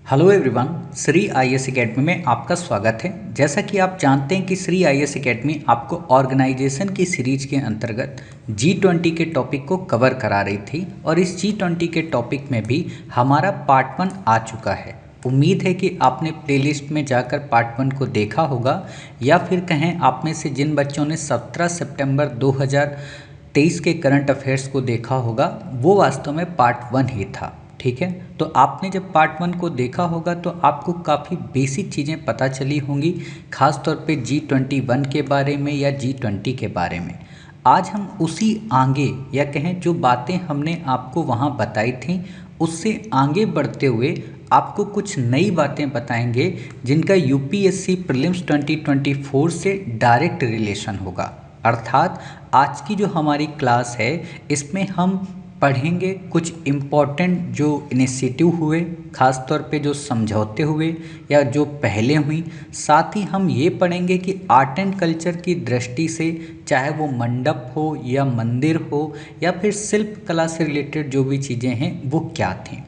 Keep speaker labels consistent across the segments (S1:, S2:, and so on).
S1: Hello everyone, Shri IAS academy में आपका स्वागत है। जैसा कि आप जानते हैं कि श्री आईएएस एकेडमी आपको ऑर्गेनाइजेशन की सीरीज के अंतर्गत G20 के टॉपिक को कवर करा रही थी और इस G20 के टॉपिक में भी हमारा पार्ट 1 आ चुका है। उम्मीद है कि आपने प्लेलिस्ट में जाकर पार्ट 1 को देखा होगा या फिर कहें आप में से जिन बच्चों ने 17 सितंबर 2023 के करंट अफेयर्स को देखा होगा वो वास्तव में पार्ट 1 ही था। ठीक है, तो आपने जब पार्ट 1 को देखा होगा तो आपको काफ़ी बेसिक चीज़ें पता चली होंगी, खास तौर पे G21 के बारे में या G20 के बारे में। आज हम उसी आगे या कहें जो बातें हमने आपको वहाँ बताई थी उससे आगे बढ़ते हुए आपको कुछ नई बातें बताएंगे जिनका यूपीएससी प्रीलिम्स 2024 से डायरेक्ट रिलेशन होगा। अर्थात आज की जो हमारी क्लास है इसमें हम पढ़ेंगे कुछ इम्पॉर्टेंट जो इनिशिएटिव हुए, ख़ास तौर पे जो समझौते हुए या जो पहले हुई। साथ ही हम ये पढ़ेंगे कि आर्ट एंड कल्चर की दृष्टि से चाहे वो मंडप हो या मंदिर हो या फिर शिल्प कला से रिलेटेड जो भी चीज़ें हैं वो क्या थीं।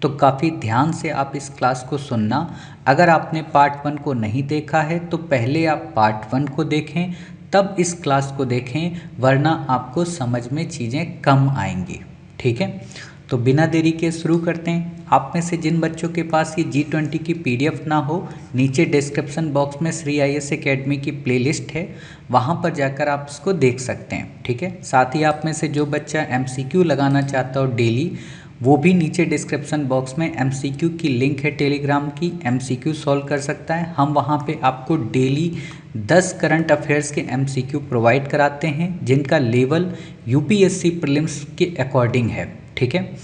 S1: तो काफ़ी ध्यान से आप इस क्लास को सुनना। अगर आपने पार्ट 1 को नहीं देखा है तो पहले आप पार्ट 1 को देखें तब इस क्लास को देखें, वरना आपको समझ में चीज़ें कम आएंगी। ठीक है, तो बिना देरी के शुरू करते हैं। आप में से जिन बच्चों के पास ये G20 की PDF ना हो, नीचे डिस्क्रिप्शन बॉक्स में श्री आईएएस एकेडमी की प्लेलिस्ट है, वहाँ पर जाकर आप इसको देख सकते हैं। ठीक है, साथ ही आप में से जो बच्चा MCQ लगाना चाहता हो डेली, वो भी नीचे डिस्क्रिप्शन बॉक्स में MCQ की लिंक है टेलीग्राम की, MCQ सॉल्व कर सकता है। हम वहाँ पे आपको डेली 10 करंट अफेयर्स के MCQ प्रोवाइड कराते हैं जिनका लेवल यूपीएससी प्रीलिम्स के अकॉर्डिंग है। ठीक है,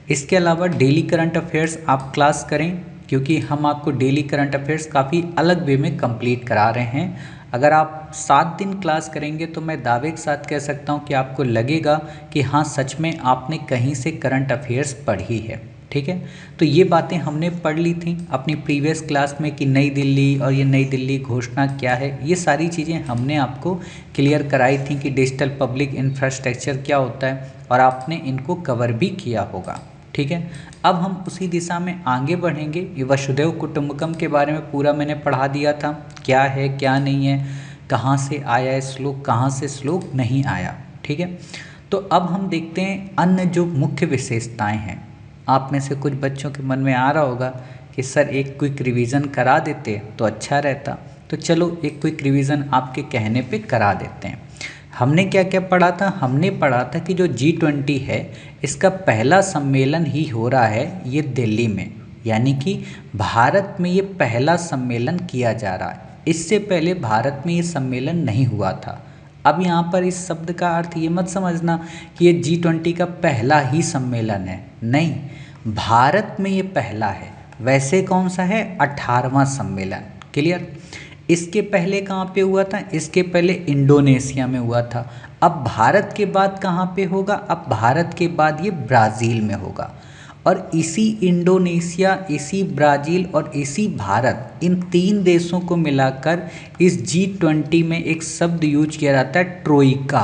S1: इसके अलावा डेली करंट अफेयर्स आप क्लास करें क्योंकि हम आपको डेली करंट अफेयर्स काफ़ी अलग वे में कंप्लीट करा रहे हैं। अगर आप 7 दिन क्लास करेंगे तो मैं दावे के साथ कह सकता हूं कि आपको लगेगा कि हाँ सच में आपने कहीं से करंट अफेयर्स पढ़ी है। ठीक है, तो ये बातें हमने पढ़ ली थी अपनी प्रीवियस क्लास में कि नई दिल्ली और ये नई दिल्ली घोषणा क्या है, ये सारी चीज़ें हमने आपको क्लियर कराई थी कि डिजिटल पब्लिक इंफ्रास्ट्रक्चर क्या होता है और आपने इनको कवर भी किया होगा। ठीक है, अब हम उसी दिशा में आगे बढ़ेंगे। ये वसुधैव कुटुंबकम के बारे में पूरा मैंने पढ़ा दिया था, क्या है क्या नहीं है, कहाँ से आया है श्लोक, कहाँ से श्लोक नहीं आया। ठीक है, तो अब हम देखते हैं अन्य जो मुख्य विशेषताएं हैं। आप में से कुछ बच्चों के मन में आ रहा होगा कि सर एक क्विक रिवीजन करा देते तो अच्छा रहता, तो चलो एक क्विक रिवीजन आपके कहने पे करा देते हैं। हमने क्या क्या पढ़ा था? हमने पढ़ा था कि जो G20 है इसका पहला सम्मेलन ही हो रहा है ये दिल्ली में, यानी कि भारत में ये पहला सम्मेलन किया जा रहा है। इससे पहले भारत में ये सम्मेलन नहीं हुआ था। अब यहाँ पर इस शब्द का अर्थ ये मत समझना कि ये G20 का पहला ही सम्मेलन है, नहीं, भारत में ये पहला है। वैसे कौन सा है? 18वां सम्मेलन। क्लियर? इसके पहले कहाँ पे हुआ था? इसके पहले इंडोनेशिया में हुआ था। अब भारत के बाद कहाँ पे होगा? अब भारत के बाद ये ब्राज़ील में होगा। और इसी इंडोनेशिया, इसी ब्राज़ील और इसी भारत, इन 3 देशों को मिलाकर इस G20 में एक शब्द यूज किया जाता है, ट्रोइका।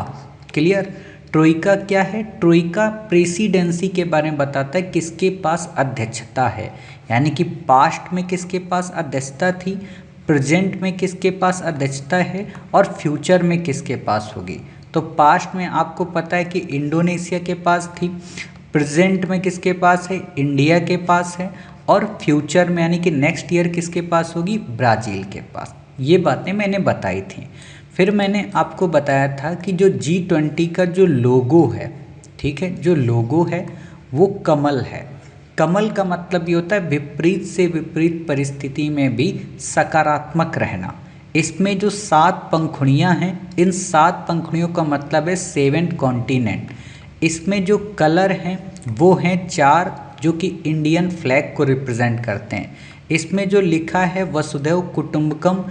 S1: क्लियर? ट्रोइका क्या है? ट्रोइका प्रेसिडेंसी के बारे में बताता है, किसके पास अध्यक्षता है, यानी कि पास्ट में किसके पास अध्यक्षता थी, प्रेजेंट में किसके पास अध्यक्षता है और फ्यूचर में किसके पास होगी। तो पास्ट में आपको पता है कि इंडोनेशिया के पास थी, प्रेजेंट में किसके पास है? इंडिया के पास है, और फ्यूचर में यानी कि नेक्स्ट ईयर किसके पास होगी? ब्राज़ील के पास। ये बातें मैंने बताई थी। फिर मैंने आपको बताया था कि जो G20 का जो लोगो है, ठीक है, जो लोगो है वो कमल है। कमल का मतलब ये होता है विपरीत से विपरीत परिस्थिति में भी सकारात्मक रहना। इसमें जो 7 पंखुड़ियाँ हैं, इन 7 पंखुड़ियों का मतलब है 7 कॉन्टिनेंट। इसमें जो कलर हैं वो हैं 4 जो कि इंडियन फ्लैग को रिप्रेजेंट करते हैं। इसमें जो लिखा है वसुधैव कुटुंबकम,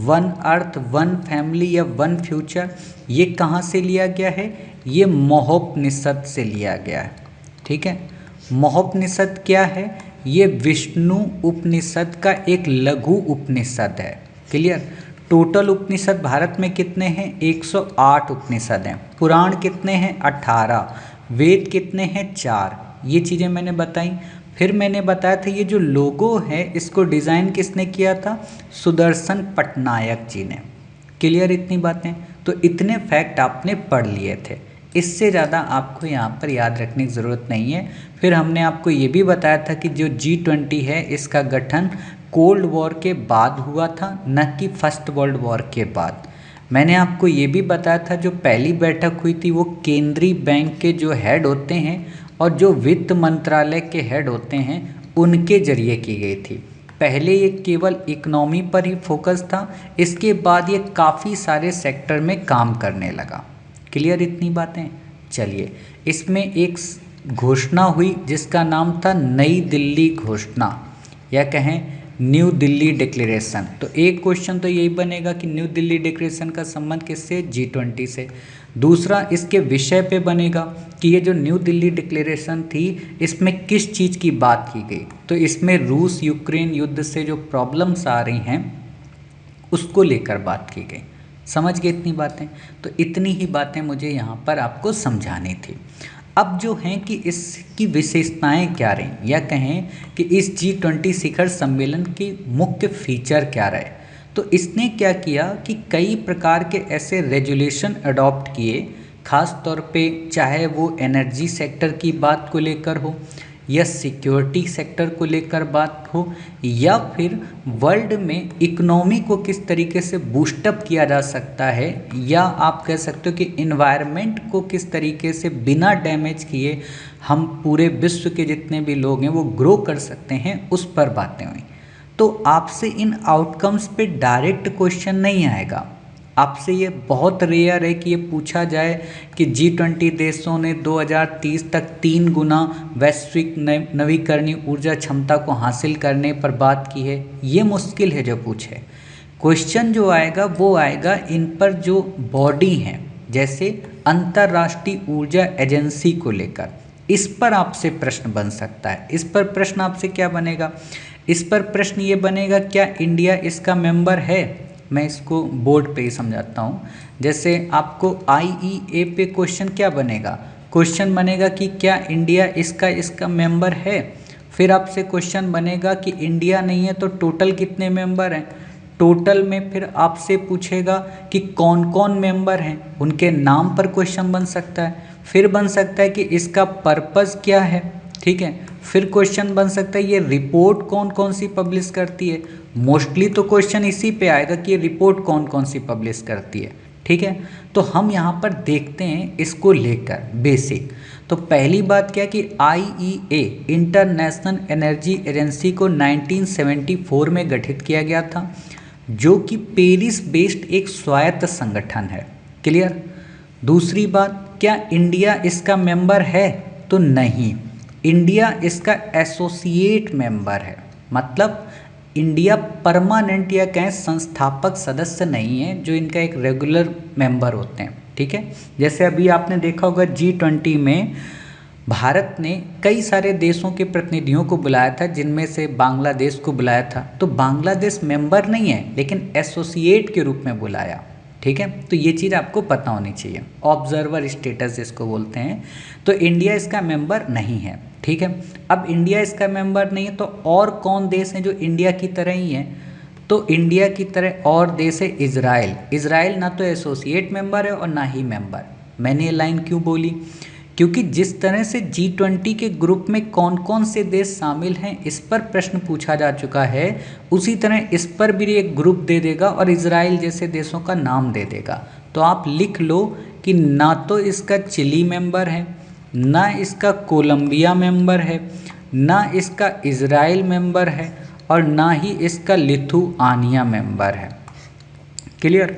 S1: 1 अर्थ 1 फैमिली या 1 फ्यूचर, ये कहाँ से लिया गया है? ये महोपनिषद से लिया गया है। ठीक है, महोपनिषद क्या है? ये विष्णु उपनिषद का एक लघु उपनिषद है। क्लियर? टोटल उपनिषद भारत में कितने हैं? 108 उपनिषद हैं। पुराण कितने हैं? 18। वेद कितने हैं? 4। ये चीज़ें मैंने बताई। फिर मैंने बताया था ये जो लोगो है इसको डिज़ाइन किसने किया था, सुदर्शन पटनायक जी ने। क्लियर इतनी बातें, तो इतने फैक्ट आपने पढ़ लिए थे, इससे ज़्यादा आपको यहाँ पर याद रखने की ज़रूरत नहीं है। फिर हमने आपको ये भी बताया था कि जो G20 है इसका गठन कोल्ड वॉर के बाद हुआ था, न कि फर्स्ट वर्ल्ड वॉर के बाद। मैंने आपको ये भी बताया था जो पहली बैठक हुई थी वो केंद्रीय बैंक के जो हेड होते हैं और जो वित्त मंत्रालय के हेड होते हैं उनके जरिए की गई थी। पहले ये केवल इकोनॉमी पर ही फोकस था, इसके बाद ये काफ़ी सारे सेक्टर में काम करने लगा। क्लियर इतनी बातें। चलिए, इसमें एक घोषणा हुई जिसका नाम था नई दिल्ली घोषणा, या कहें न्यू दिल्ली डिक्लेरेशन। तो एक क्वेश्चन तो यही बनेगा कि न्यू दिल्ली डिक्लेरेशन का संबंध किससे, G20 से। दूसरा इसके विषय पे बनेगा कि ये जो न्यू दिल्ली डिक्लेरेशन थी इसमें किस चीज़ की बात की गई। तो इसमें रूस यूक्रेन युद्ध से जो प्रॉब्लम्स आ रही हैं उसको लेकर बात की गई। समझ गए इतनी बातें। तो इतनी ही बातें मुझे यहाँ पर आपको समझानी थी। अब जो हैं कि इसकी विशेषताएं क्या रहीं, या कहें कि इस G20 शिखर सम्मेलन की मुख्य फीचर क्या रहे। तो इसने क्या किया कि कई प्रकार के ऐसे रेजुलेशन अडॉप्ट किए, खास तौर पे चाहे वो एनर्जी सेक्टर की बात को लेकर हो, या सिक्योरिटी सेक्टर को लेकर बात हो, या फिर वर्ल्ड में इकोनॉमी को किस तरीके से बूस्टअप किया जा सकता है, या आप कह सकते हो कि इन्वायरमेंट को किस तरीके से बिना डैमेज किए हम पूरे विश्व के जितने भी लोग हैं वो ग्रो कर सकते हैं, उस पर बातें हुई। तो आपसे इन आउटकम्स पे डायरेक्ट क्वेश्चन नहीं आएगा। आपसे ये बहुत रेयर है कि ये पूछा जाए कि G20 देशों ने 2030 तक 3 गुना वैश्विक नवीकरणीय ऊर्जा क्षमता को हासिल करने पर बात की है। ये मुश्किल है जो पूछे। क्वेश्चन जो आएगा वो आएगा इन पर जो बॉडी हैं, जैसे अंतर्राष्ट्रीय ऊर्जा एजेंसी को लेकर, इस पर आपसे प्रश्न बन सकता है। इस पर प्रश्न आपसे क्या बनेगा, इस पर प्रश्न ये बनेगा क्या इंडिया इसका मेंबर है। मैं इसको बोर्ड पे ही समझाता हूँ। जैसे आपको IEA पे क्वेश्चन क्या बनेगा, क्वेश्चन बनेगा कि क्या इंडिया इसका मेंबर है। फिर आपसे क्वेश्चन बनेगा कि इंडिया नहीं है तो टोटल कितने मेंबर हैं। टोटल में फिर आपसे पूछेगा कि कौन कौन मेंबर हैं, उनके नाम पर क्वेश्चन बन सकता है। फिर बन सकता है कि इसका पर्पस क्या है, ठीक है। फिर क्वेश्चन बन सकता है ये रिपोर्ट कौन कौन सी पब्लिश करती है। मोस्टली तो क्वेश्चन इसी पे आएगा कि ये रिपोर्ट कौन कौन सी पब्लिश करती है, ठीक है। तो हम यहाँ पर देखते हैं इसको लेकर बेसिक। तो पहली बात क्या कि IEA इंटरनेशनल एनर्जी एजेंसी को 1974 में गठित किया गया था, जो कि पेरिस बेस्ड एक स्वायत्त संगठन है। क्लियर। दूसरी बात, क्या इंडिया इसका मेंबर है, तो नहीं, इंडिया इसका एसोसिएट मेंबर है। मतलब इंडिया परमानेंट या कहें संस्थापक सदस्य नहीं है, जो इनका एक रेगुलर मेंबर होते हैं, ठीक है। जैसे अभी आपने देखा होगा G20 में भारत ने कई सारे देशों के प्रतिनिधियों को बुलाया था, जिनमें से बांग्लादेश को बुलाया था। तो बांग्लादेश मेंबर नहीं है लेकिन एसोसिएट के रूप में बुलाया, ठीक है। तो ये चीज़ आपको पता होनी चाहिए, ऑब्जर्वर स्टेटस जिसको बोलते हैं। तो इंडिया इसका मेंबर नहीं है, ठीक है। अब इंडिया इसका मेंबर नहीं है तो और कौन देश हैं जो इंडिया की तरह ही हैं, तो इंडिया की तरह और देश है इजराइल। इजराइल ना तो एसोसिएट मेंबर है और ना ही मेंबर। मैंने ये लाइन क्यों बोली, क्योंकि जिस तरह से G20 के ग्रुप में कौन कौन से देश शामिल हैं इस पर प्रश्न पूछा जा चुका है, उसी तरह इस पर भी एक ग्रुप दे देगा और इजराइल जैसे देशों का नाम दे देगा। तो आप लिख लो कि ना तो इसका चिली मेंबर है, ना इसका कोलंबिया मेंबर है, ना इसका इजराइल मेंबर है, और ना ही इसका लिथुआनिया मेंबर है। क्लियर।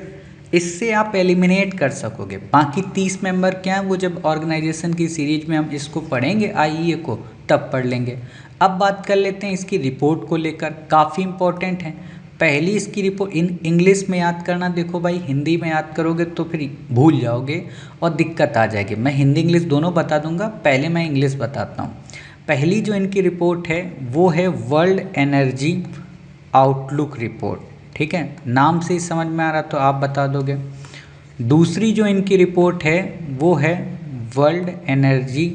S1: इससे आप एलिमिनेट कर सकोगे। बाकी 30 मेंबर क्या हैं वो जब ऑर्गेनाइजेशन की सीरीज में हम इसको पढ़ेंगे IEA को तब पढ़ लेंगे। अब बात कर लेते हैं इसकी रिपोर्ट को लेकर, काफ़ी इंपॉर्टेंट है। पहली इसकी रिपोर्ट इंग्लिश में याद करना, देखो भाई हिंदी में याद करोगे तो फिर भूल जाओगे और दिक्कत आ जाएगी। मैं हिंदी इंग्लिश दोनों बता दूंगा, पहले मैं इंग्लिश बताता हूँ। पहली जो इनकी रिपोर्ट है वो है वर्ल्ड एनर्जी आउटलुक रिपोर्ट, ठीक है। नाम से ही समझ में आ रहा तो आप बता दोगे। दूसरी जो इनकी रिपोर्ट है वो है वर्ल्ड एनर्जी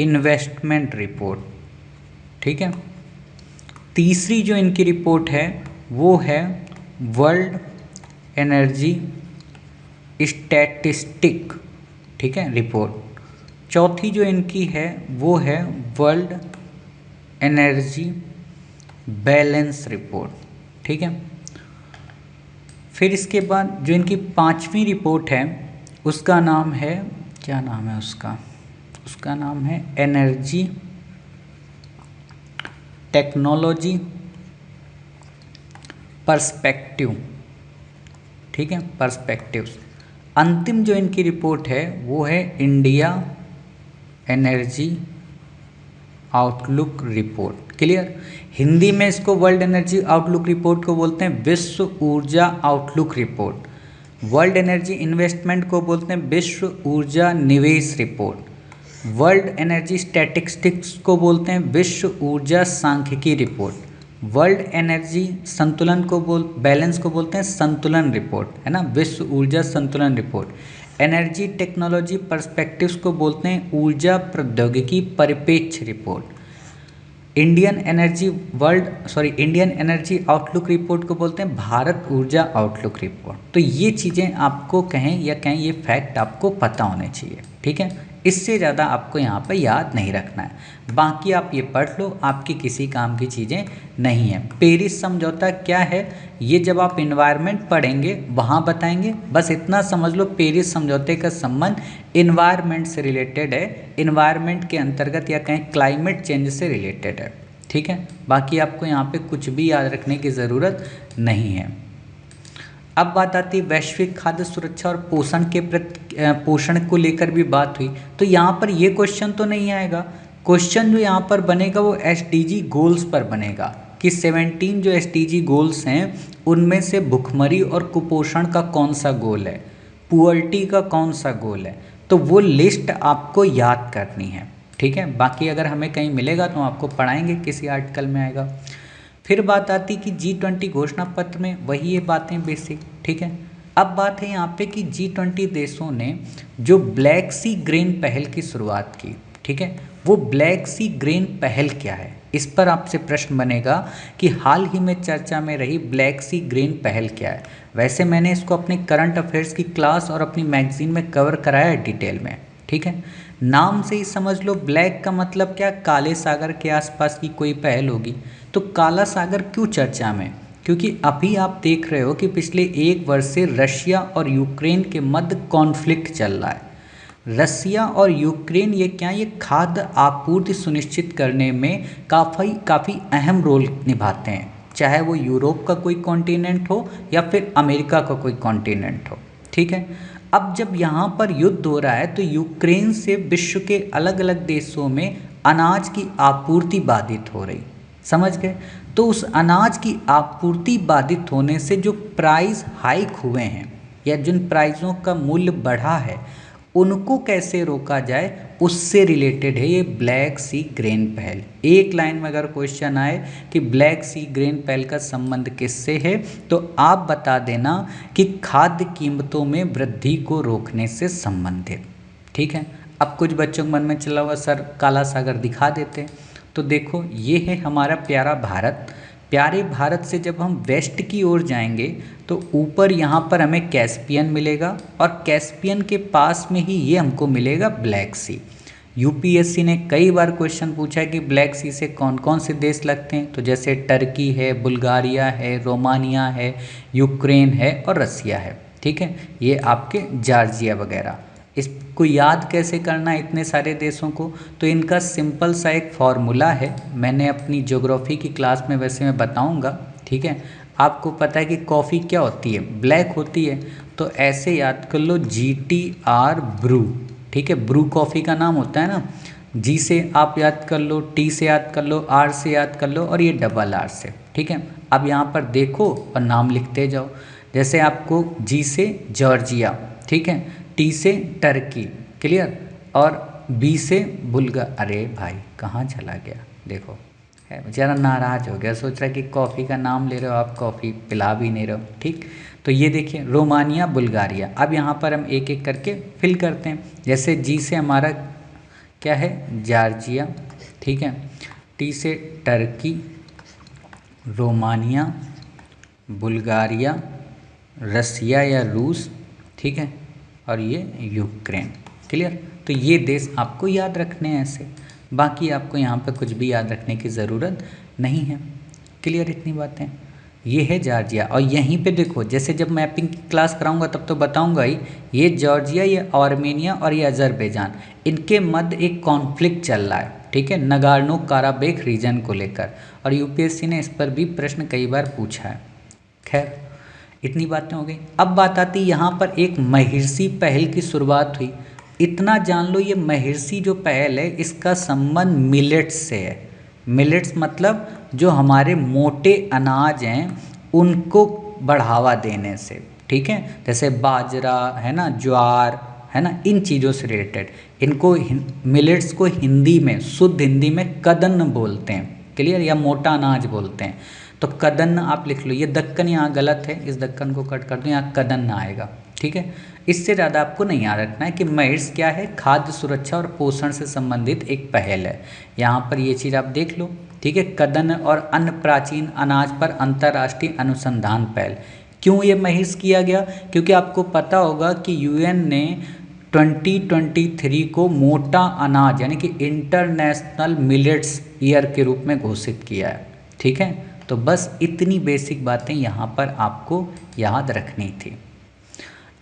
S1: इन्वेस्टमेंट रिपोर्ट, ठीक है। तीसरी जो इनकी रिपोर्ट है वो है वर्ल्ड एनर्जी स्टैटिस्टिक, ठीक है, रिपोर्ट। चौथी जो इनकी है वो है वर्ल्ड एनर्जी बैलेंस रिपोर्ट, ठीक है। फिर इसके बाद जो इनकी पांचवी रिपोर्ट है उसका नाम है, क्या नाम है उसका नाम है एनर्जी टेक्नोलॉजी पर्सपेक्टिव, ठीक है, पर्सपेक्टिव्स। अंतिम जो इनकी रिपोर्ट है वो है India energy outlook report. Clear. Hindi में इसको वर्ल्ड एनर्जी आउटलुक रिपोर्ट को बोलते हैं विश्व ऊर्जा outlook report. World energy investment को बोलते हैं विश्व ऊर्जा निवेश रिपोर्ट। वर्ल्ड एनर्जी स्टैटिस्टिक्स को बोलते हैं विश्व ऊर्जा सांख्यिकी रिपोर्ट। वर्ल्ड एनर्जी संतुलन को बैलेंस को बोलते हैं संतुलन रिपोर्ट, है ना, विश्व ऊर्जा संतुलन रिपोर्ट। एनर्जी टेक्नोलॉजी पर्सपेक्टिव्स को बोलते हैं ऊर्जा प्रौद्योगिकी परिप्रेक्ष्य report. Indian energy outlook report को बोलते हैं भारत ऊर्जा आउटलुक रिपोर्ट। तो ये चीज़ें आपको कहें ये फैक्ट आपको पता होने चाहिए, ठीक है। इससे ज़्यादा आपको यहाँ पर याद नहीं रखना है, बाकी आप ये पढ़ लो, आपकी किसी काम की चीज़ें नहीं है। पेरिस समझौता क्या है ये जब आप इन्वायरमेंट पढ़ेंगे वहाँ बताएंगे, बस इतना समझ लो पेरिस समझौते का संबंध इन्वायरमेंट से रिलेटेड है, इन्वायरमेंट के अंतर्गत या कहें क्लाइमेट चेंज से रिलेटेड है, ठीक है। बाकी आपको यहाँ पे कुछ भी याद रखने की ज़रूरत नहीं है। अब बात आती है वैश्विक खाद्य सुरक्षा और पोषण को लेकर भी बात हुई, तो यहाँ पर ये क्वेश्चन तो नहीं आएगा। क्वेश्चन जो यहाँ पर बनेगा वो एसडीजी गोल्स पर बनेगा कि 17 जो एसडीजी गोल्स हैं उनमें से भुखमरी और कुपोषण का कौन सा गोल है, पुअर्टी का कौन सा गोल है, तो वो लिस्ट आपको याद करनी है, ठीक है। बाकी अगर हमें कहीं मिलेगा तो आपको पढ़ाएंगे, किसी आर्टिकल में आएगा। फिर बात आती कि G20 घोषणा पत्र में वही ये बातें बेसिक, ठीक है। अब बात है यहाँ पे कि G20 देशों ने जो ब्लैक सी ग्रेन पहल की शुरुआत की, ठीक है, वो ब्लैक सी ग्रेन पहल क्या है, इस पर आपसे प्रश्न बनेगा कि हाल ही में चर्चा में रही ब्लैक सी ग्रेन पहल क्या है। वैसे मैंने इसको अपनी करंट अफेयर्स की क्लास और अपनी मैगजीन में कवर कराया है डिटेल में, ठीक है। नाम से ही समझ लो ब्लैक का मतलब क्या, काले सागर के आसपास की कोई पहल होगी। तो काला सागर क्यों चर्चा में, क्योंकि अभी आप देख रहे हो कि पिछले 1 वर्ष से रशिया और यूक्रेन के मध्य कॉन्फ्लिक्ट चल रहा है। रसिया और यूक्रेन ये खाद्य आपूर्ति सुनिश्चित करने में काफ़ी अहम रोल निभाते हैं, चाहे वो यूरोप का कोई कॉन्टिनेंट हो या फिर अमेरिका का कोई कॉन्टिनेंट हो, ठीक है। अब जब यहाँ पर युद्ध हो रहा है तो यूक्रेन से विश्व के अलग अलग देशों में अनाज की आपूर्ति बाधित हो रही, समझ गए। तो उस अनाज की आपूर्ति बाधित होने से जो प्राइस हाइक हुए हैं या जिन प्राइसों का मूल्य बढ़ा है उनको कैसे रोका जाए, उससे रिलेटेड है ये ब्लैक सी ग्रेन पहल। एक लाइन में अगर क्वेश्चन आए कि ब्लैक सी ग्रेन पहल का संबंध किससे है, तो आप बता देना कि खाद्य कीमतों में वृद्धि को रोकने से संबंधित, ठीक है। अब कुछ बच्चों के मन में चला हुआ सर काला सागर दिखा देते, तो देखो ये है हमारा प्यारा भारत। प्यारे भारत से जब हम वेस्ट की ओर जाएंगे तो ऊपर यहाँ पर हमें कैस्पियन मिलेगा और कैस्पियन के पास में ही ये हमको मिलेगा ब्लैक सी। यूपीएससी ने कई बार क्वेश्चन पूछा है कि ब्लैक सी से कौन कौन से देश लगते हैं, तो जैसे टर्की है, बुल्गारिया है, रोमानिया है, यूक्रेन है और रसिया है, ठीक है। ये आपके जॉर्जिया वगैरह। इसको याद कैसे करना है इतने सारे देशों को, तो इनका सिंपल सा एक फॉर्मूला है, मैंने अपनी ज्योग्राफी की क्लास में वैसे मैं बताऊंगा, ठीक है। आपको पता है कि कॉफ़ी क्या होती है, ब्लैक होती है, तो ऐसे याद कर लो GTR ब्रू, ठीक है। ब्रू कॉफ़ी का नाम होता है ना, जी से आप याद कर लो, टी से याद कर लो, आर से याद कर लो और ये RR से, ठीक है। अब यहाँ पर देखो और नाम लिखते जाओ, जैसे आपको जी से जॉर्जिया, ठीक है, टी से टर्की, क्लियर, और बी से अरे भाई कहाँ चला गया, देखो है बेचारा नाराज़ हो गया, सोच रहा है कि कॉफ़ी का नाम ले रहे हो आप, कॉफ़ी पिला भी नहीं रहे हो, ठीक। तो ये देखिए रोमानिया, बुल्गारिया। अब यहाँ पर हम एक एक करके फिल करते हैं। जैसे जी से हमारा क्या है, जॉर्जिया, ठीक है। टी से टर्की, रोमानिया, बुल्गारिया, रसिया या रूस, ठीक है, और ये यूक्रेन। क्लियर। तो ये देश आपको याद रखने हैं ऐसे, बाकी आपको यहाँ पे कुछ भी याद रखने की ज़रूरत नहीं है। क्लियर इतनी बातें। ये है जॉर्जिया, और यहीं पे देखो जैसे जब मैपिंग की क्लास कराऊंगा तब तो बताऊंगा ही, ये जॉर्जिया, ये आर्मेनिया और ये अजरबैजान, इनके मध्य एक कॉन्फ्लिक्ट चल रहा है, ठीक है, नगार्नो काराबेक रीजन को लेकर, और यूपीएससी ने इस पर भी प्रश्न कई बार पूछा है। खैर इतनी बातें हो गई। अब बात आती यहाँ पर एक महिर्षि पहल की शुरुआत हुई। इतना जान लो, ये महिर्षि जो पहल है इसका संबंध मिलेट्स से है। मिलेट्स मतलब जो हमारे मोटे अनाज हैं उनको बढ़ावा देने से, ठीक है, जैसे बाजरा है ना, ज्वार है ना, इन चीज़ों से रिलेटेड। इनको मिलेट्स को हिंदी में, शुद्ध हिंदी में कदन्न बोलते हैं। क्लियर। या मोटा अनाज बोलते हैं। तो कदन्न आप लिख लो, ये दक्कन यहाँ गलत है, इस दक्कन को कट कर दो, यहाँ कदन्न आएगा, ठीक है। इससे ज़्यादा आपको नहीं याद रखना है कि महिर्स क्या है, खाद्य सुरक्षा और पोषण से संबंधित एक पहल है। यहाँ पर ये चीज़ आप देख लो, ठीक है। कदन्न और अन्य प्राचीन अनाज पर अंतर्राष्ट्रीय अनुसंधान पहल। क्यों ये महिर्स किया गया? क्योंकि आपको पता होगा कि यूएन ने 2023 को मोटा अनाज यानी कि इंटरनेशनल मिलेट्स ईयर के रूप में घोषित किया है, ठीक है। तो बस इतनी बेसिक बातें यहाँ पर आपको याद रखनी थी।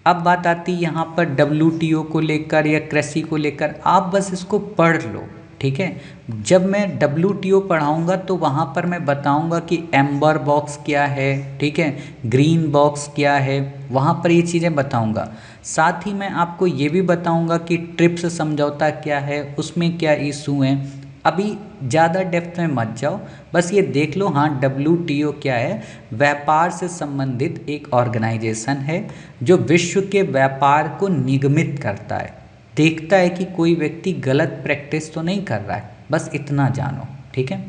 S1: अब बात आती है यहाँ पर WTO को लेकर या कृषि को लेकर, आप बस इसको पढ़ लो, ठीक है। जब मैं WTO पढ़ाऊँगा तो वहाँ पर मैं बताऊँगा कि एम्बर बॉक्स क्या है, ठीक है, ग्रीन बॉक्स क्या है, वहाँ पर ये चीज़ें बताऊँगा। साथ ही मैं आपको ये भी बताऊँगा कि ट्रिप्स समझौता क्या है, उसमें क्या इशू हैं। अभी ज़्यादा डेप्थ में मत जाओ, बस ये देख लो, हाँ WTO क्या है, व्यापार से संबंधित एक ऑर्गेनाइजेशन है जो विश्व के व्यापार को निगमित करता है, देखता है कि कोई व्यक्ति गलत प्रैक्टिस तो नहीं कर रहा है, बस इतना जानो, ठीक है।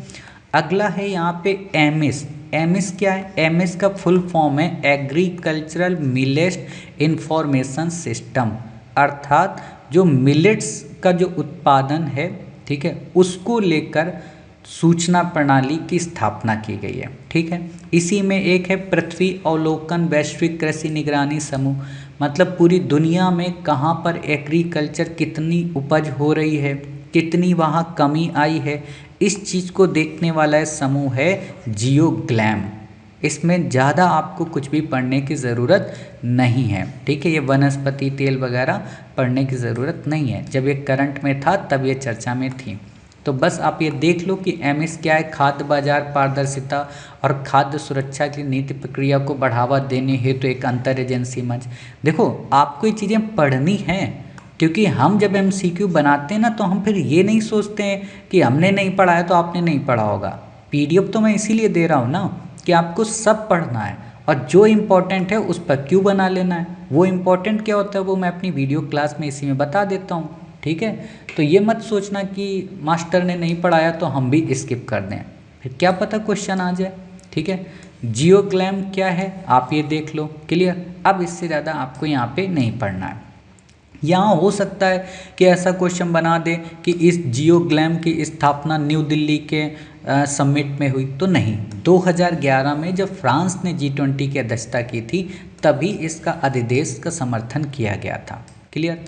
S1: अगला है यहाँ पे एमिस। एमिस क्या है? एमिस का फुल फॉर्म है एग्रीकल्चरल मिलेट इंफॉर्मेशन सिस्टम, अर्थात जो मिलेट्स का जो उत्पादन है, ठीक है, उसको लेकर सूचना प्रणाली की स्थापना की गई है, ठीक है। इसी में एक है पृथ्वी अवलोकन वैश्विक कृषि निगरानी समूह, मतलब पूरी दुनिया में कहाँ पर एग्रीकल्चर कितनी उपज हो रही है, कितनी वहाँ कमी आई है, इस चीज़ को देखने वाला समूह है जियोग्लैम। इसमें ज़्यादा आपको कुछ भी पढ़ने की ज़रूरत नहीं है, ठीक है। ये वनस्पति तेल वगैरह पढ़ने की ज़रूरत नहीं है, जब ये करंट में था तब ये चर्चा में थी। तो बस आप ये देख लो कि एमएस क्या है, खाद्य बाजार पारदर्शिता और खाद्य सुरक्षा की नीति प्रक्रिया को बढ़ावा देने हेतु एक अंतर एजेंसी मंच। देखो आपको ये चीज़ें पढ़नी हैं, क्योंकि हम जब MCQ बनाते हैं ना तो हम फिर ये नहीं सोचते हैं कि हमने नहीं पढ़ा है तो आपने नहीं पढ़ा होगा। PDF तो मैं इसीलिए दे रहा हूँ ना कि आपको सब पढ़ना है, और जो इम्पोर्टेंट है उस पर क्यों बना लेना है। वो इम्पोर्टेंट क्या होता है वो मैं अपनी वीडियो क्लास में इसी में बता देता हूँ, ठीक है। तो ये मत सोचना कि मास्टर ने नहीं पढ़ाया तो हम भी स्किप कर दें, फिर क्या पता क्वेश्चन आ जाए, ठीक है। जियोग्लैम क्या है आप ये देख लो, क्लियर। अब इससे ज़्यादा आपको यहाँ पे नहीं पढ़ना है। यहाँ हो सकता है कि ऐसा क्वेश्चन बना दे कि इस जियोग्लैम की स्थापना न्यू दिल्ली के समिट में हुई, तो नहीं। 2011 में जब फ्रांस ने G20 की अध्यक्षता की थी तभी इसका अधिदेश का समर्थन किया गया था, क्लियर।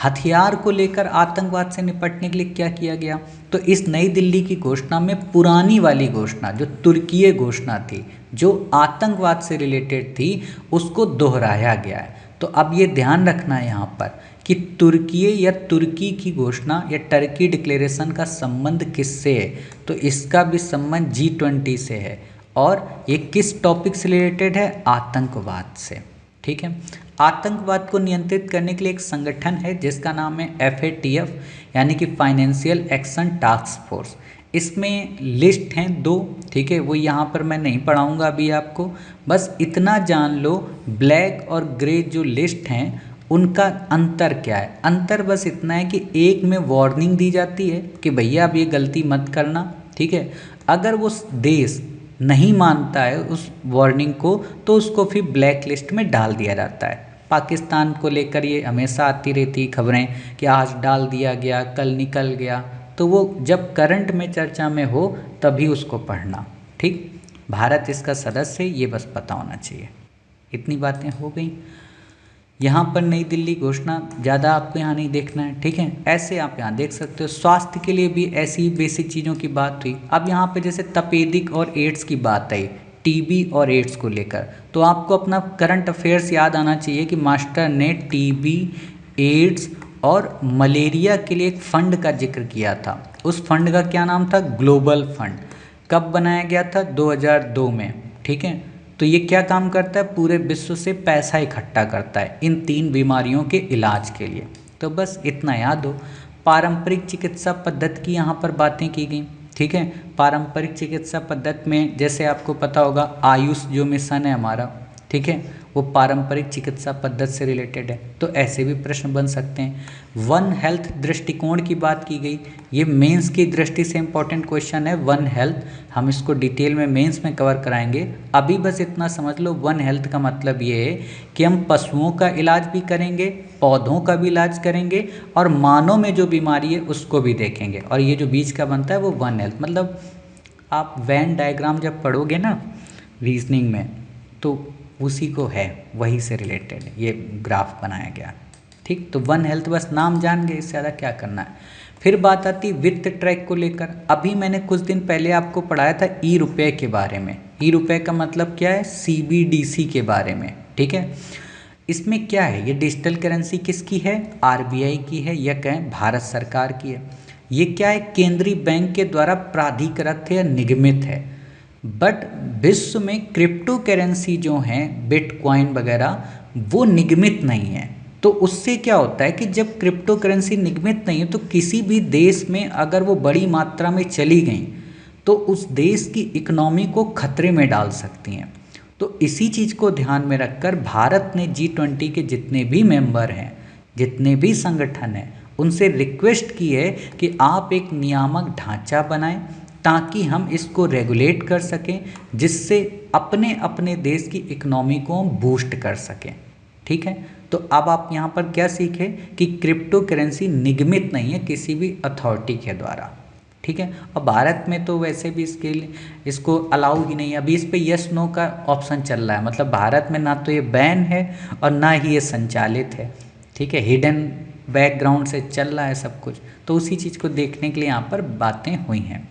S1: हथियार को लेकर आतंकवाद से निपटने के लिए क्या किया गया, तो इस नई दिल्ली की घोषणा में पुरानी वाली घोषणा जो तुर्कीय घोषणा थी, जो आतंकवाद से रिलेटेड थी, उसको दोहराया गया है। तो अब ये ध्यान रखना है यहाँ पर कि तुर्की या तुर्की की घोषणा या टर्की डिक्लेरेशन का संबंध किससे है, तो इसका भी संबंध G20 से है, और ये किस टॉपिक से रिलेटेड है, आतंकवाद से, ठीक है। आतंकवाद को नियंत्रित करने के लिए एक संगठन है जिसका नाम है FATF, यानी कि फाइनेंशियल एक्शन टास्क फोर्स। इसमें लिस्ट हैं 2, ठीक है, वो यहाँ पर मैं नहीं पढ़ाऊँगा अभी आपको, बस इतना जान लो ब्लैक और ग्रे जो लिस्ट हैं उनका अंतर क्या है। अंतर बस इतना है कि एक में वार्निंग दी जाती है कि भैया अब ये गलती मत करना, ठीक है। अगर वो देश नहीं मानता है उस वार्निंग को तो उसको फिर ब्लैक लिस्ट में डाल दिया जाता है। पाकिस्तान को लेकर ये हमेशा आती रहती खबरें कि आज डाल दिया गया, कल निकल गया, तो वो जब करंट में चर्चा में हो तभी उसको पढ़ना। ठीक, भारत इसका सदस्य है, ये बस पता होना चाहिए। इतनी बातें हो गई। यहाँ पर नई दिल्ली घोषणा ज़्यादा आपको यहाँ नहीं देखना है। ठीक है, ऐसे आप यहाँ देख सकते हो। स्वास्थ्य के लिए भी ऐसी बेसिक चीज़ों की बात हुई। अब यहाँ पे जैसे तपेदिक और एड्स की बात आई, टीबी और एड्स को लेकर, तो आपको अपना करंट अफेयर्स याद आना चाहिए कि मास्टर ने टीबी, एड्स और मलेरिया के लिए एक फंड का जिक्र किया था। उस फंड का क्या नाम था? Global fund. कब बनाया गया था? 2002 में। ठीक है, तो ये क्या काम करता है? पूरे विश्व से पैसा इकट्ठा करता है इन 3 बीमारियों के इलाज के लिए। तो बस इतना याद हो। पारंपरिक चिकित्सा पद्धति की यहाँ पर बातें की गई। ठीक है, पारंपरिक चिकित्सा पद्धति में जैसे आपको पता होगा आयुष जो मिशन है हमारा, ठीक है, वो पारंपरिक चिकित्सा पद्धति से रिलेटेड है। तो ऐसे भी प्रश्न बन सकते हैं। वन हेल्थ दृष्टिकोण की बात की गई, ये मेंस की दृष्टि से इंपॉर्टेंट क्वेश्चन है। वन हेल्थ, हम इसको डिटेल में मेंस में कवर कराएंगे। अभी बस इतना समझ लो, वन हेल्थ का मतलब ये है कि हम पशुओं का इलाज भी करेंगे, पौधों का भी इलाज करेंगे और मानव में जो बीमारी है उसको भी देखेंगे। और ये जो बीच का बनता है वो वन हेल्थ, मतलब आप वेन डायग्राम जब पढ़ोगे ना रीजनिंग में, तो उसी को है, वही से रिलेटेड ये ग्राफ बनाया गया। ठीक, तो वन हेल्थ बस नाम जान गए, इससे ज़्यादा क्या करना है। फिर बात आती वित्त ट्रैक को लेकर। अभी मैंने कुछ दिन पहले आपको पढ़ाया था ई रुपये के बारे में। ई रुपये का मतलब क्या है? सीबीडीसी के बारे में। ठीक है, इसमें क्या है? ये डिजिटल करेंसी किसकी है? आरबीआई की है, या कहें भारत सरकार की है। ये क्या है? केंद्रीय बैंक के द्वारा प्राधिकृत है या निगमित है। बट विश्व में क्रिप्टो करेंसी जो हैं, बिटकॉइन वगैरह, वो निगमित नहीं है। तो उससे क्या होता है कि जब क्रिप्टो करेंसी निगमित नहीं है तो किसी भी देश में अगर वो बड़ी मात्रा में चली गई तो उस देश की इकोनॉमी को खतरे में डाल सकती हैं। तो इसी चीज़ को ध्यान में रखकर भारत ने G20 के जितने भी मेंबर हैं, जितने भी संगठन हैं, उनसे रिक्वेस्ट की है कि आप एक नियामक ढांचा बनाएं ताकि हम इसको रेगुलेट कर सकें, जिससे अपने अपने देश की इकोनॉमी को हम बूस्ट कर सकें। ठीक है, तो अब आप यहाँ पर क्या सीखें कि क्रिप्टो करेंसी निगमित नहीं है किसी भी अथॉरिटी के द्वारा। ठीक है, और भारत में तो वैसे भी इसके लिए इसको अलाउ ही नहीं है। अभी इस पे यस नो का ऑप्शन चल रहा है, मतलब भारत में ना तो ये बैन है और ना ही ये संचालित है। ठीक है, हिडन बैकग्राउंड से चल रहा है सब कुछ। तो उसी चीज़ को देखने के लिए यहाँ पर बातें हुई हैं।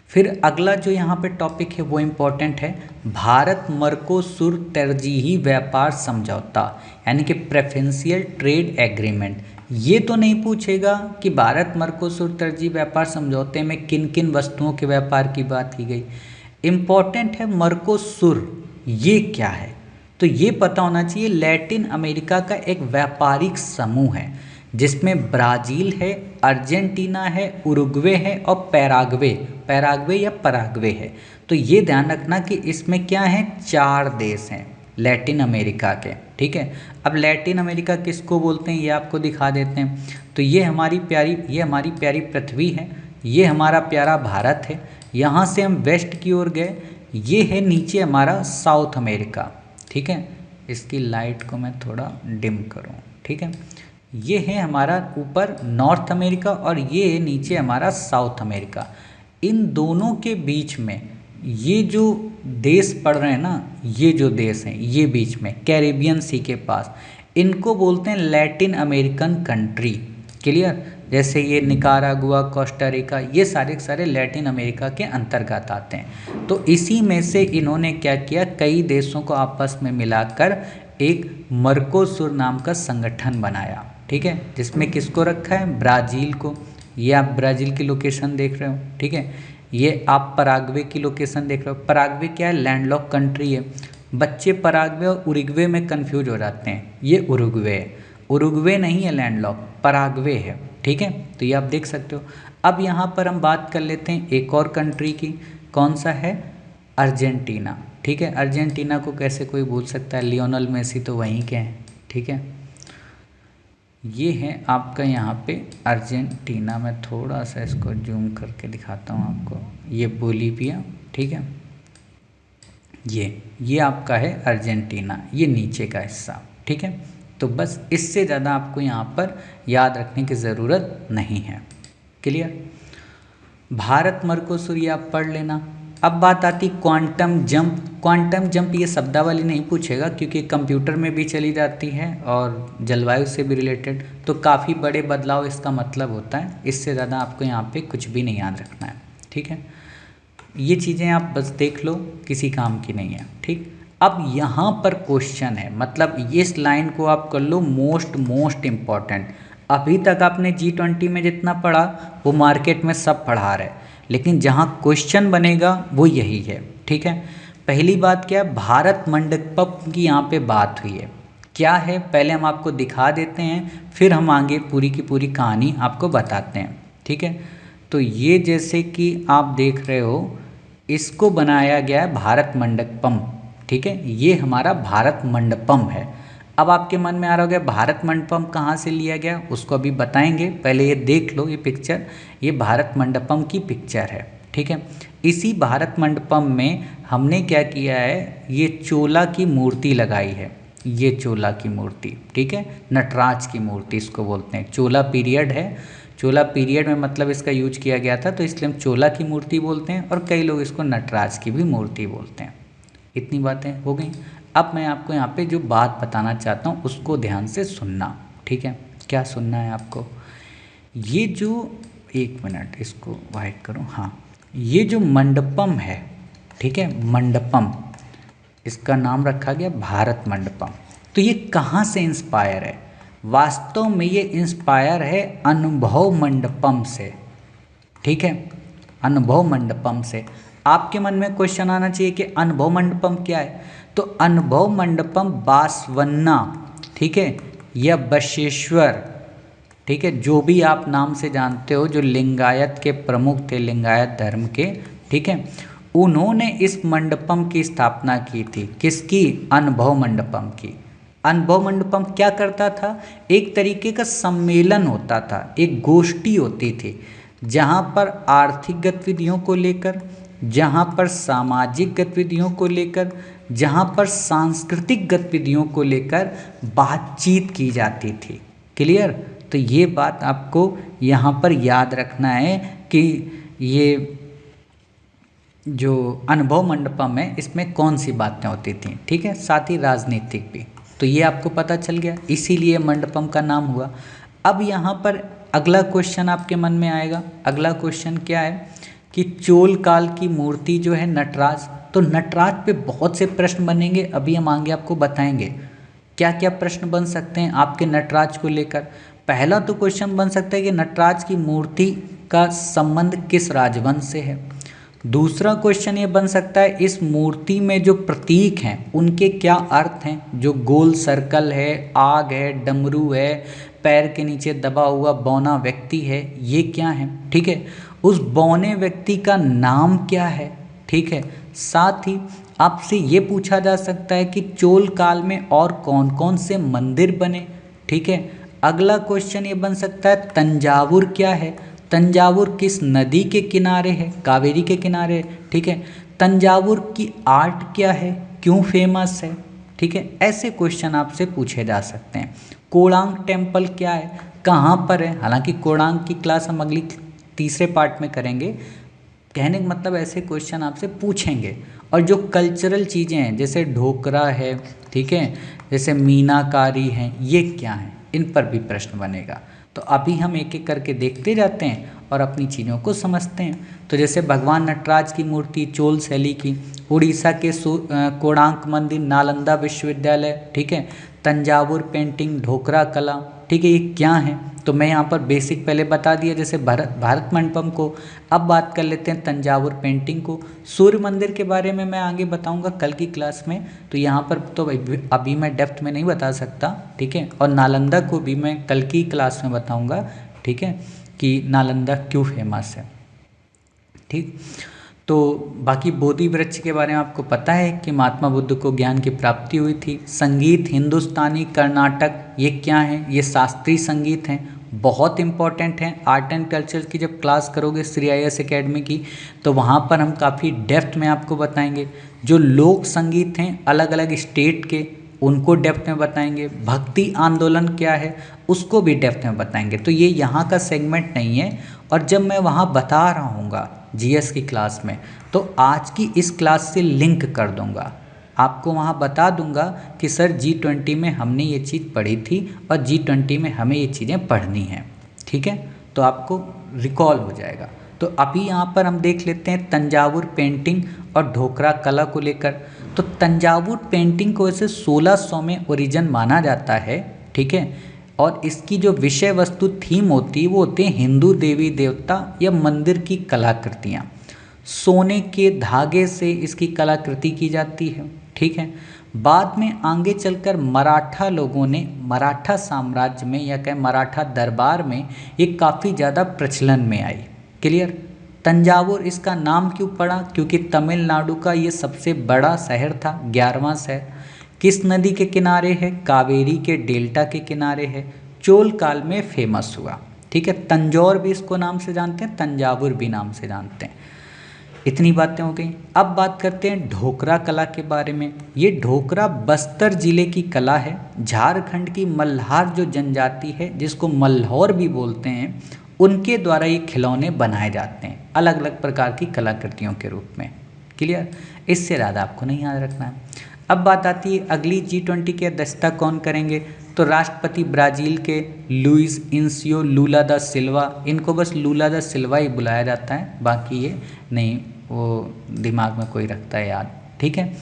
S1: फिर अगला जो यहाँ पे टॉपिक है वो इम्पोर्टेंट है, भारत मर्कोसुर तरजीही व्यापार समझौता, यानी कि प्रेफरेंशियल ट्रेड एग्रीमेंट। ये तो नहीं पूछेगा कि भारत मर्कोसुर तरजीही व्यापार समझौते में किन किन वस्तुओं के व्यापार की बात की गई। इम्पोर्टेंट है मर्कोसुर ये क्या है, तो ये पता होना चाहिए। लैटिन अमेरिका का एक व्यापारिक समूह है जिसमें ब्राज़ील है, अर्जेंटीना है, उरुग्वे है और पैराग्वे या पराग्वे है। तो ये ध्यान रखना कि इसमें क्या है, 4 देश हैं लैटिन अमेरिका के। ठीक है, अब लैटिन अमेरिका किसको बोलते हैं ये आपको दिखा देते हैं। तो ये हमारी प्यारी पृथ्वी है, ये हमारा प्यारा भारत है। यहाँ से हम वेस्ट की ओर गए, ये है नीचे हमारा साउथ अमेरिका। ठीक है, इसकी लाइट को मैं थोड़ा डिम करूँ। ठीक है, ये है हमारा ऊपर नॉर्थ अमेरिका और ये है नीचे हमारा साउथ अमेरिका। इन दोनों के बीच में ये जो देश पड़ रहे हैं ना, ये जो देश हैं ये बीच में कैरिबियन सी के पास, इनको बोलते हैं लैटिन अमेरिकन कंट्री। क्लियर, जैसे ये निकारागुआ, कोस्टा रिका, ये सारे के सारे लैटिन अमेरिका के अंतर्गत आते हैं। तो इसी में से इन्होंने क्या किया, कई देशों को आपस में मिलाकर एक मर्कोसुर नाम का संगठन बनाया। ठीक है, जिसमें किसको रखा है, ब्राज़ील को। ये आप ब्राज़ील की लोकेशन देख रहे हो। ठीक है, ये आप पराग्वे की लोकेशन देख रहे हो। पराग्वे क्या है, लैंडलॉक कंट्री है। बच्चे पराग्वे और उरुग्वे में कंफ्यूज हो जाते हैं, ये उरुग्वे है, उरुग्वे नहीं है लैंडलॉक, पराग्वे है। ठीक है, तो ये आप देख सकते हो। अब यहाँ पर हम बात कर लेते हैं एक और कंट्री की, कौन सा है, अर्जेंटीना। ठीक है, अर्जेंटीना को कैसे कोई भूल सकता है, लियोनल मेसी तो वहीं के हैं। ठीक है, ये है आपका यहाँ पे अर्जेंटीना। मैं थोड़ा सा इसको जूम करके दिखाता हूँ आपको, ये बोलीविया। ठीक है, ये आपका है अर्जेंटीना, ये नीचे का हिस्सा। ठीक है, तो बस इससे ज़्यादा आपको यहाँ पर याद रखने की ज़रूरत नहीं है। क्लियर। भारत मर्कोसूर ये आप पढ़ लेना। अब बात आती क्वांटम जंप। क्वांटम जंप ये शब्दावली नहीं पूछेगा क्योंकि कंप्यूटर में भी चली जाती है और जलवायु से भी रिलेटेड, तो काफ़ी बड़े बदलाव इसका मतलब होता है। इससे ज़्यादा आपको यहाँ पे कुछ भी नहीं याद रखना है, ठीक है। ये चीज़ें आप बस देख लो, किसी काम की नहीं है, ठीक। अब यहाँ पर क्वेश्चन है, मतलब इस लाइन को आप कर लो मोस्ट इम्पॉर्टेंट। अभी तक आपने G20 में जितना पढ़ा वो मार्केट में सब पढ़ा रहे, लेकिन जहाँ क्वेश्चन बनेगा वो यही है, ठीक है। पहली बात क्या है, भारत मंडपम की यहाँ पे बात हुई है, क्या है पहले हम आपको दिखा देते हैं, फिर हम आगे पूरी की पूरी कहानी आपको बताते हैं, ठीक है। तो ये जैसे कि आप देख रहे हो, इसको बनाया गया है भारत मंडपम, ठीक है। ये हमारा भारत मंडपम है। अब आपके मन में आ रहा होगा भारत मंडपम कहाँ से लिया गया, उसको अभी बताएंगे। पहले ये देख लो, ये पिक्चर, ये भारत मंडपम की पिक्चर है, ठीक है। इसी भारत मंडपम में हमने क्या किया है, ये चोला की मूर्ति लगाई है, ये चोला की मूर्ति, ठीक है। नटराज की मूर्ति इसको बोलते हैं, चोला पीरियड है। चोला पीरियड में मतलब इसका यूज किया गया था, तो इसलिए हम चोला की मूर्ति बोलते हैं, और कई लोग इसको नटराज की भी मूर्ति बोलते हैं। इतनी बातें हो गई। अब मैं आपको यहाँ पे जो बात बताना चाहता हूँ उसको ध्यान से सुनना, ठीक है। क्या सुनना है आपको, ये जो, एक मिनट इसको वाइट करूँ, हाँ, ये जो मंडपम है, ठीक है, मंडपम, इसका नाम रखा गया भारत मंडपम। तो ये कहाँ से इंस्पायर है, वास्तव में ये इंस्पायर है अनुभव मंडपम से, ठीक है, अनुभव मंडपम से। आपके मन में क्वेश्चन आना चाहिए कि अनुभव मंडपम क्या है, तो अनुभव मंडपम बासवन्ना, ठीक है, या बशेश्वर, ठीक है, जो भी आप नाम से जानते हो, जो लिंगायत के प्रमुख थे, लिंगायत धर्म के, ठीक है, उन्होंने इस मंडपम की स्थापना की थी। किसकी, अनुभव मंडपम की। अनुभव मंडपम क्या करता था, एक तरीके का सम्मेलन होता था, एक गोष्ठी होती थी, जहाँ पर आर्थिक गतिविधियों को लेकर, जहाँ पर सामाजिक गतिविधियों को लेकर, जहाँ पर सांस्कृतिक गतिविधियों को लेकर बातचीत की जाती थी। क्लियर। तो ये बात आपको यहाँ पर याद रखना है कि ये जो अनुभव मंडपम है इसमें कौन सी बातें होती थी, ठीक है, साथ ही राजनीतिक भी। तो ये आपको पता चल गया, इसीलिए मंडपम का नाम हुआ। अब यहाँ पर अगला क्वेश्चन आपके मन में आएगा। अगला क्वेश्चन क्या है कि चोल काल की मूर्ति जो है नटराज, तो नटराज पे बहुत से प्रश्न बनेंगे, अभी हम आगे आपको बताएंगे क्या क्या प्रश्न बन सकते हैं आपके नटराज को लेकर। पहला तो क्वेश्चन बन सकता है कि नटराज की मूर्ति का संबंध किस राजवंश से है। दूसरा क्वेश्चन ये बन सकता है इस मूर्ति में जो प्रतीक हैं उनके क्या अर्थ हैं, जो गोल सर्कल है, आग है, डमरू है, पैर के नीचे दबा हुआ बौना व्यक्ति है, ये क्या है, ठीक है, उस बौने व्यक्ति का नाम क्या है, ठीक है। साथ ही आपसे ये पूछा जा सकता है कि चोल काल में और कौन कौन से मंदिर बने, ठीक है। अगला क्वेश्चन ये बन सकता है तंजावुर क्या है, तंजावुर किस नदी के किनारे है, कावेरी के किनारे है, ठीक है। तंजावुर की आर्ट क्या है, क्यों फेमस है, ठीक है। ऐसे क्वेश्चन आपसे पूछे जा सकते हैं। कोणार्क टेम्पल क्या है, कहाँ पर है, हालांकि कोणार्क की क्लास हम अगली तीसरे पार्ट में करेंगे। कहने का मतलब ऐसे क्वेश्चन आपसे पूछेंगे। और जो कल्चरल चीज़ें हैं जैसे ढोकरा है, ठीक है, जैसे मीनाकारी हैं, ये क्या हैं, इन पर भी प्रश्न बनेगा। तो अभी हम एक एक करके देखते जाते हैं और अपनी चीज़ों को समझते हैं। तो जैसे भगवान नटराज की मूर्ति चोल शैली की, उड़ीसा के कोणार्क मंदिर, नालंदा विश्वविद्यालय, ठीक है, तंजावुर पेंटिंग, ढोकरा कला, ठीक है, ये क्या है। तो मैं यहाँ पर बेसिक पहले बता दिया जैसे भारत मंडपम को। अब बात कर लेते हैं तंजावुर पेंटिंग को। सूर्य मंदिर के बारे में मैं आगे बताऊंगा कल की क्लास में, तो यहाँ पर तो अभी मैं डेप्थ में नहीं बता सकता, ठीक है। और नालंदा को भी मैं कल की क्लास में बताऊंगा, ठीक है, कि नालंदा क्यों फेमस है, ठीक। तो बाकी बोधि वृक्ष के बारे में आपको पता है कि महात्मा बुद्ध को ज्ञान की प्राप्ति हुई थी। संगीत हिंदुस्तानी, कर्नाटक, ये क्या है, ये शास्त्रीय संगीत हैं, बहुत इंपॉर्टेंट हैं। आर्ट एंड कल्चर की जब क्लास करोगे श्री IAS एकेडमी की, तो वहाँ पर हम काफ़ी डेप्थ में आपको बताएंगे। जो लोक संगीत हैं अलग अलग स्टेट के, उनको डेप्थ में बताएंगे। भक्ति आंदोलन क्या है उसको भी डेप्थ में बताएंगे। तो ये यहाँ का सेगमेंट नहीं है। और जब मैं वहाँ बता रहा हूँगा जीएस की क्लास में, तो आज की इस क्लास से लिंक कर दूँगा, आपको वहाँ बता दूँगा कि सर G20 में हमने ये चीज़ पढ़ी थी और G20 में हमें ये चीज़ें पढ़नी हैं। ठीक है, तो आपको रिकॉल हो जाएगा। तो अभी यहाँ पर हम देख लेते हैं तंजावुर पेंटिंग और ढोकरा कला को लेकर। तो तंजावुर पेंटिंग को ऐसे 1600 में ओरिजिन माना जाता है। ठीक है, और इसकी जो विषय वस्तु थीम होती है वो होती है हिंदू देवी देवता या मंदिर की कलाकृतियाँ। सोने के धागे से इसकी कलाकृति की जाती है। ठीक है, बाद में आगे चलकर मराठा लोगों ने मराठा साम्राज्य में या कहें मराठा दरबार में ये काफ़ी ज़्यादा प्रचलन में आई। क्लियर। तंजावुर इसका नाम क्यों पड़ा? क्योंकि तमिलनाडु का ये सबसे बड़ा शहर था, 11वां शहर। किस नदी के किनारे है? कावेरी के डेल्टा के किनारे है। चोल काल में फेमस हुआ। ठीक है, तंजौर भी इसको नाम से जानते हैं, तंजावुर भी नाम से जानते हैं। इतनी बातें हो गई। अब बात करते हैं ढोकरा कला के बारे में। ये ढोकरा बस्तर जिले की कला है। झारखंड की मल्हार जो जनजाति है, जिसको मल्हौर भी बोलते हैं, उनके द्वारा ये खिलौने बनाए जाते हैं अलग अलग प्रकार की कलाकृतियों के रूप में। क्लियर, इससे ज़्यादा आपको नहीं याद रखना है। अब बात आती है अगली G20 की अध्यक्षता कौन करेंगे? तो राष्ट्रपति ब्राज़ील के लुइस इनसियो लूला दा सिल्वा, इनको बस लूला दा सिल्वा ही बुलाया जाता है, बाकी ये नहीं वो दिमाग में कोई रखता है याद। ठीक है,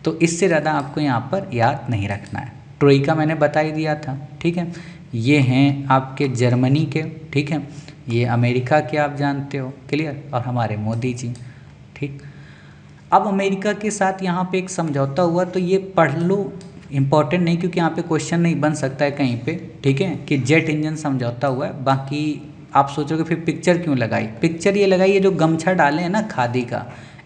S1: तो इससे ज़्यादा आपको यहाँ पर याद नहीं रखना है। ट्रोइका मैंने बता ही दिया था। ठीक है, ये हैं आपके जर्मनी के। ठीक है, ये अमेरिका के आप जानते हो। क्लियर, और हमारे मोदी जी। ठीक, अब अमेरिका के साथ यहाँ पे एक समझौता हुआ, तो ये पढ़ लो, इम्पॉर्टेंट नहीं क्योंकि यहाँ पे क्वेश्चन नहीं बन सकता है कहीं पे। ठीक है, कि जेट इंजन समझौता हुआ है। बाकी आप सोचोगे फिर पिक्चर क्यों लगाई? पिक्चर ये लगाई है जो गमछा डाले हैं ना खादी का,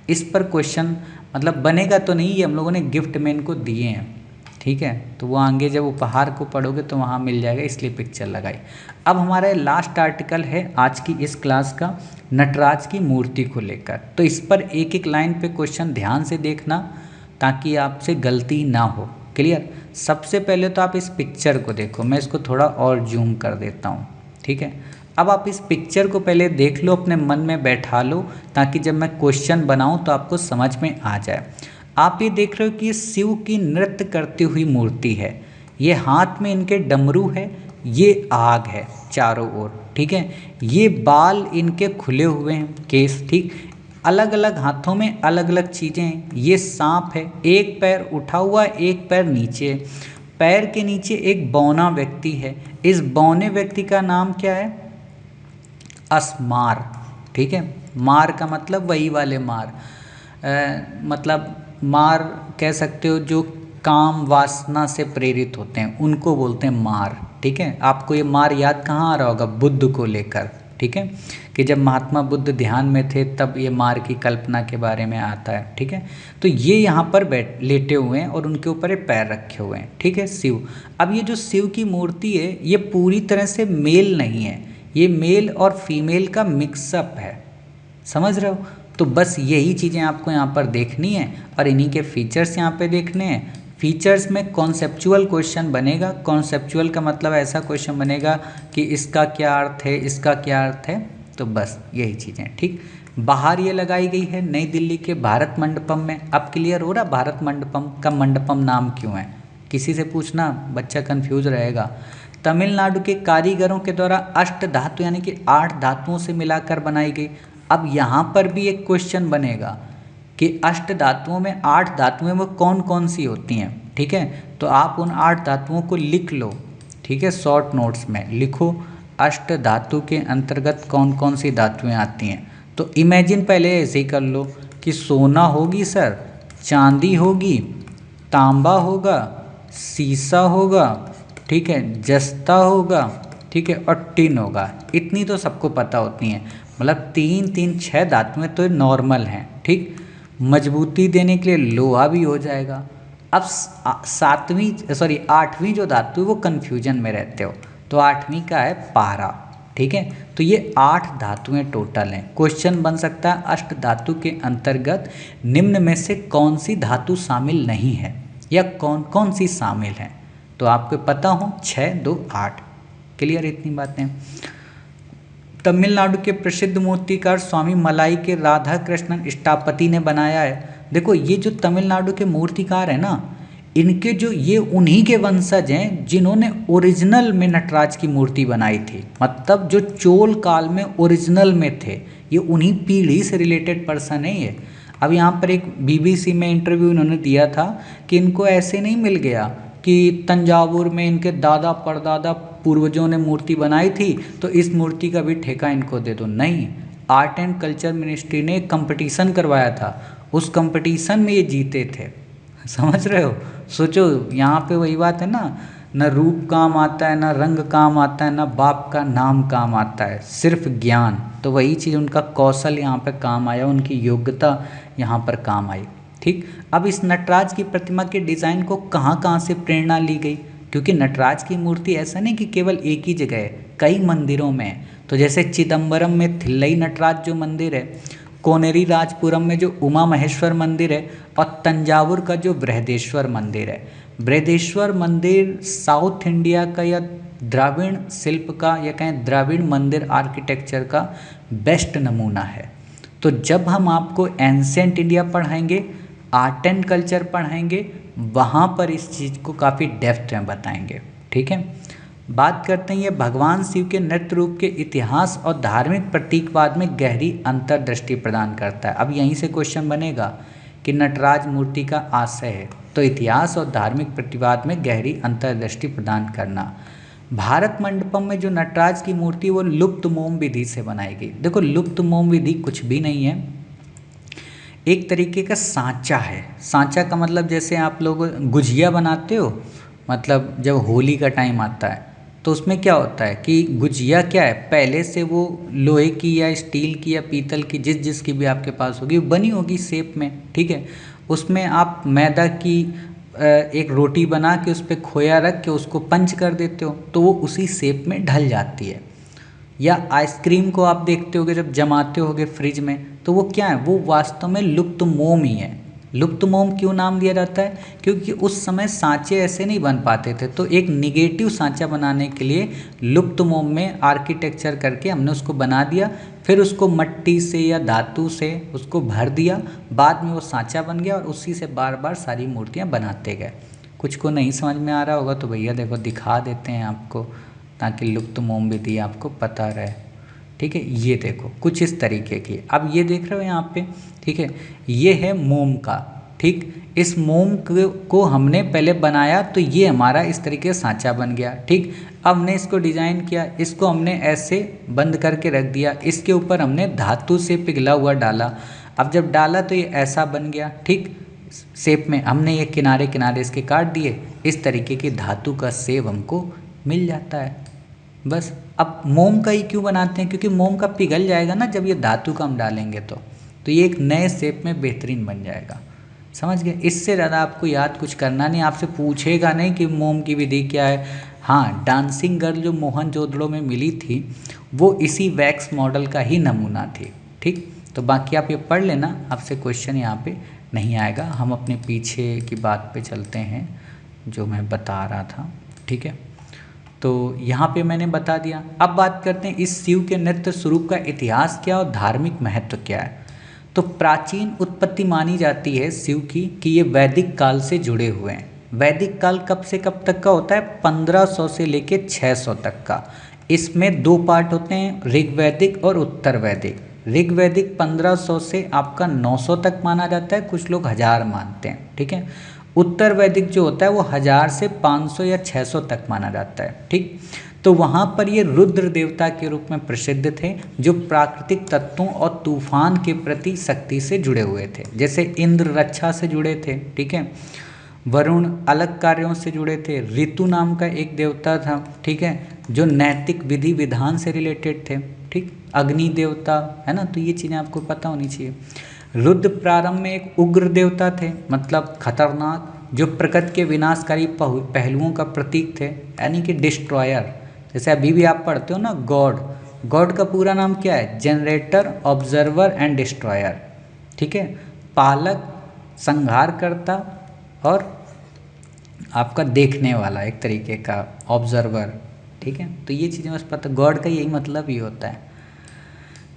S1: इस पर क्वेश्चन मतलब बनेगा तो नहीं, ये हम लोगों ने गिफ्ट में इनको दिए हैं। ठीक है, तो वो आगे जब उपहार को पढ़ोगे तो वहाँ मिल जाएगा, इसलिए पिक्चर लगाई। अब हमारा लास्ट आर्टिकल है आज की इस क्लास का, नटराज की मूर्ति को लेकर। तो इस पर एक एक लाइन पे क्वेश्चन ध्यान से देखना ताकि आपसे गलती ना हो। क्लियर, सबसे पहले तो आप इस पिक्चर को देखो, मैं इसको थोड़ा और जूम कर देता हूँ। ठीक है, अब आप इस पिक्चर को पहले देख लो, अपने मन में बैठा लो, ताकि जब मैं क्वेश्चन बनाऊँ तो आपको समझ में आ जाए। आप ये देख रहे हो कि ये शिव की नृत्य करती हुई मूर्ति है। ये हाथ में इनके डमरू है, ये आग है चारों ओर। ठीक है, ये बाल इनके खुले हुए हैं, केस। ठीक, अलग अलग हाथों में अलग अलग चीज़ें हैं। ये सांप है, एक पैर उठा हुआ, एक पैर नीचे। पैर के नीचे एक बौना व्यक्ति है। इस बौने व्यक्ति का नाम क्या है? अस्मार। ठीक है, मार का मतलब वही वाले मार, मतलब मार कह सकते हो जो काम वासना से प्रेरित होते हैं, उनको बोलते हैं मार। ठीक है, आपको ये मार याद कहाँ आ रहा होगा? बुद्ध को लेकर। ठीक है, कि जब महात्मा बुद्ध ध्यान में थे तब ये मार की कल्पना के बारे में आता है। ठीक है, तो ये यहाँ पर लेटे हुए हैं और उनके ऊपर ये पैर रखे हुए हैं। ठीक है, शिव। अब ये जो शिव की मूर्ति है ये पूरी तरह से मेल नहीं है, ये मेल और फीमेल का मिक्सअप है। समझ रहे हो? तो बस यही चीज़ें आपको यहाँ पर देखनी है और इन्हीं के फीचर्स यहाँ पे देखने हैं। फीचर्स में कॉन्सेप्चुअल क्वेश्चन बनेगा। कॉन्सेप्चुअल का मतलब ऐसा क्वेश्चन बनेगा कि इसका क्या अर्थ है, इसका क्या अर्थ है। तो बस यही चीज़ें। ठीक, बाहर ये लगाई गई है नई दिल्ली के भारत मंडपम में। अब क्लियर हो रहा भारत मंडपम का मंडपम नाम क्यों है? किसी से पूछना, बच्चा कन्फ्यूज रहेगा। तमिलनाडु के कारीगरों के द्वारा अष्ट धातु यानी कि 8 धातुओं से मिलाकर बनाई गई। अब यहाँ पर भी एक क्वेश्चन बनेगा कि अष्ट धातुओं में 8 धातुएं वो कौन कौन सी होती हैं। ठीक है, तो आप उन 8 धातुओं को लिख लो। ठीक है, शॉर्ट नोट्स में लिखो अष्ट धातु के अंतर्गत कौन कौन सी धातुएं आती हैं। तो इमेजिन पहले ऐसे ही कर लो कि सोना होगी सर, चांदी होगी, तांबा होगा, सीसा होगा, ठीक है, जस्ता होगा, ठीक है, और टिन होगा। इतनी तो सबको पता होती हैं, मतलब 3 3 6 धातुएं तो नॉर्मल हैं। ठीक, मजबूती देने के लिए लोहा भी हो जाएगा। अब 8वीं जो धातु है वो कन्फ्यूजन में रहते हो, तो 8वीं का है पारा। ठीक है, तो ये 8 धातुएं टोटल हैं। क्वेश्चन बन सकता है अष्ट धातु के अंतर्गत निम्न में से कौन सी धातु शामिल नहीं है। या कौन कौन सी शामिल हैं? तो आपको पता हो 6, 2, 8। क्लियर इतनी बातें। तमिलनाडु के प्रसिद्ध मूर्तिकार स्वामी मलाई के राधा कृष्णन स्टापति ने बनाया है। देखो ये जो तमिलनाडु के मूर्तिकार है ना, इनके जो ये उन्हीं के वंशज हैं जिन्होंने ओरिजिनल में नटराज की मूर्ति बनाई थी। मतलब जो चोल काल में ओरिजिनल में थे, ये उन्हीं पीढ़ी से रिलेटेड पर्सन है ये। अब यहाँ पर एक BBC में इंटरव्यू इन्होंने दिया था कि इनको ऐसे नहीं मिल गया कि तंजावुर में इनके दादा परदादा पूर्वजों ने मूर्ति बनाई थी तो इस मूर्ति का भी ठेका इनको दे दो। नहीं, आर्ट एंड कल्चर मिनिस्ट्री ने एक कंपटीशन करवाया था, उस कंपटीशन में ये जीते थे। समझ रहे हो? सोचो यहाँ पे वही बात है ना, न रूप काम आता है, न रंग काम आता है, न बाप का नाम काम आता है, सिर्फ ज्ञान। तो वही चीज़ उनका कौशल यहाँ पे काम आया, उनकी योग्यता यहाँ पर काम आई। ठीक, अब इस नटराज की प्रतिमा के डिज़ाइन को कहाँ कहाँ से प्रेरणा ली गई? क्योंकि नटराज की मूर्ति ऐसा नहीं कि केवल एक ही जगह है, कई मंदिरों में है। तो जैसे चिदम्बरम में थिल्लई नटराज जो मंदिर है, कोनेरी राजपुरम में जो उमा महेश्वर मंदिर है, और तंजावुर का जो बृहदेश्वर मंदिर है। बृहदेश्वर मंदिर साउथ इंडिया का या द्राविड़ शिल्प का या कहें द्राविड़ मंदिर आर्किटेक्चर का बेस्ट नमूना है। तो जब हम आपको एंशिएंट इंडिया पढ़ाएंगे, आर्ट एंड कल्चर पढ़ाएंगे, वहाँ पर इस चीज़ को काफ़ी डेप्थ में बताएंगे। ठीक है, बात करते हैं ये भगवान शिव के नृत्य रूप के इतिहास और धार्मिक प्रतीकवाद में गहरी अंतर्दृष्टि प्रदान करता है। अब यहीं से क्वेश्चन बनेगा कि नटराज मूर्ति का आशय है, तो इतिहास और धार्मिक प्रतिवाद में गहरी अंतर्दृष्टि प्रदान करना। भारत मंडपम में जो नटराज की मूर्ति वो लुप्त मोम विधि से बनाई गई। देखो लुप्त मोम विधि कुछ भी नहीं है, एक तरीके का सांचा है। सांचा का मतलब जैसे आप लोग गुजिया बनाते हो, मतलब जब होली का टाइम आता है तो उसमें क्या होता है कि गुजिया क्या है, पहले से वो लोहे की या स्टील की या पीतल की जिसकी भी आपके पास होगी बनी होगी शेप में। ठीक है, उसमें आप मैदा की एक रोटी बना के उस पर खोया रख के उसको पंच कर देते हो तो वो उसी शेप में ढल जाती है। या आइसक्रीम को आप देखते होगे जब जमाते होगे फ्रिज में, तो वो क्या है, वो वास्तव में लुप्त मोम ही है। लुप्त मोम क्यों नाम दिया जाता है? क्योंकि उस समय सांचे ऐसे नहीं बन पाते थे, तो एक निगेटिव सांचा बनाने के लिए लुप्त मोम में आर्किटेक्चर करके हमने उसको बना दिया, फिर उसको मट्टी से या धातु से उसको भर दिया, बाद में वो सांचा बन गया और उसी से बार बार सारी मूर्तियाँ बनाते गए। कुछ को नहीं समझ में आ रहा होगा तो भैया देखो दिखा देते हैं आपको, ताकि लुप्त मोम विधि आपको पता रहे। ठीक है, ये देखो कुछ इस तरीके की। अब ये देख रहे हो यहाँ पे, ठीक है, ये है मोम का। ठीक, इस मोम को हमने पहले बनाया तो ये हमारा इस तरीके से सांचा बन गया। ठीक, अब हमने इसको डिज़ाइन किया, इसको हमने ऐसे बंद करके रख दिया, इसके ऊपर हमने धातु से पिघला हुआ डाला। अब जब डाला तो ये ऐसा बन गया। ठीक, शेप में हमने ये किनारे किनारे इसके काट दिए, इस तरीके की धातु का शेप हमको मिल जाता है। बस, अब मोम का ही क्यों बनाते हैं? क्योंकि मोम का पिघल जाएगा ना जब ये धातु का हम डालेंगे तो ये एक नए शेप में बेहतरीन बन जाएगा। समझ गए? इससे ज़्यादा आपको याद कुछ करना नहीं, आपसे पूछेगा नहीं कि मोम की विधि क्या है। हाँ, डांसिंग गर्ल जो मोहनजोदड़ो में मिली थी वो इसी वैक्स मॉडल का ही नमूना थी। ठीक, तो बाकी आप ये पढ़ लेना, आपसे क्वेश्चन यहाँ पे नहीं आएगा। हम अपने पीछे की बात पे चलते हैं जो मैं बता रहा था। ठीक है, तो यहाँ पे मैंने बता दिया। अब बात करते हैं इस शिव के नृत्य स्वरूप का इतिहास क्या और धार्मिक महत्व क्या है। तो प्राचीन उत्पत्ति मानी जाती है शिव की कि ये वैदिक काल से जुड़े हुए हैं। वैदिक काल कब से कब तक का होता है? 1500 से लेके 600 तक का। इसमें दो पार्ट होते हैं, ऋग्वैदिक और उत्तर वैदिक। ऋग्वैदिक 1500 से आपका 900 तक माना जाता है, कुछ लोग 1000 मानते हैं। ठीक है, उत्तर वैदिक जो होता है वो 1000 से 500 या 600 तक माना जाता है। ठीक, तो वहाँ पर ये रुद्र देवता के रूप में प्रसिद्ध थे जो प्राकृतिक तत्वों और तूफान के प्रति शक्ति से जुड़े हुए थे। जैसे इंद्र रक्षा से जुड़े थे, ठीक है, वरुण अलग कार्यों से जुड़े थे, ऋतु नाम का एक देवता था, ठीक है, जो नैतिक विधि विधान से रिलेटेड थे। ठीक, अग्नि देवता है ना, तो ये चीज़ें आपको पता होनी चाहिए। रुद्र प्रारंभ में एक उग्र देवता थे, मतलब खतरनाक, जो प्रकृति के विनाशकारी पहलुओं का प्रतीक थे, यानी कि डिस्ट्रॉयर। जैसे अभी भी आप पढ़ते हो ना गॉड का पूरा नाम क्या है? Generator, observer and destroyer. ठीक है, पालक, संहारकर्ता और आपका देखने वाला, एक तरीके का ऑब्जर्वर, ठीक है। तो ये चीज़ें बस पता, गॉड का यही मतलब ही होता है।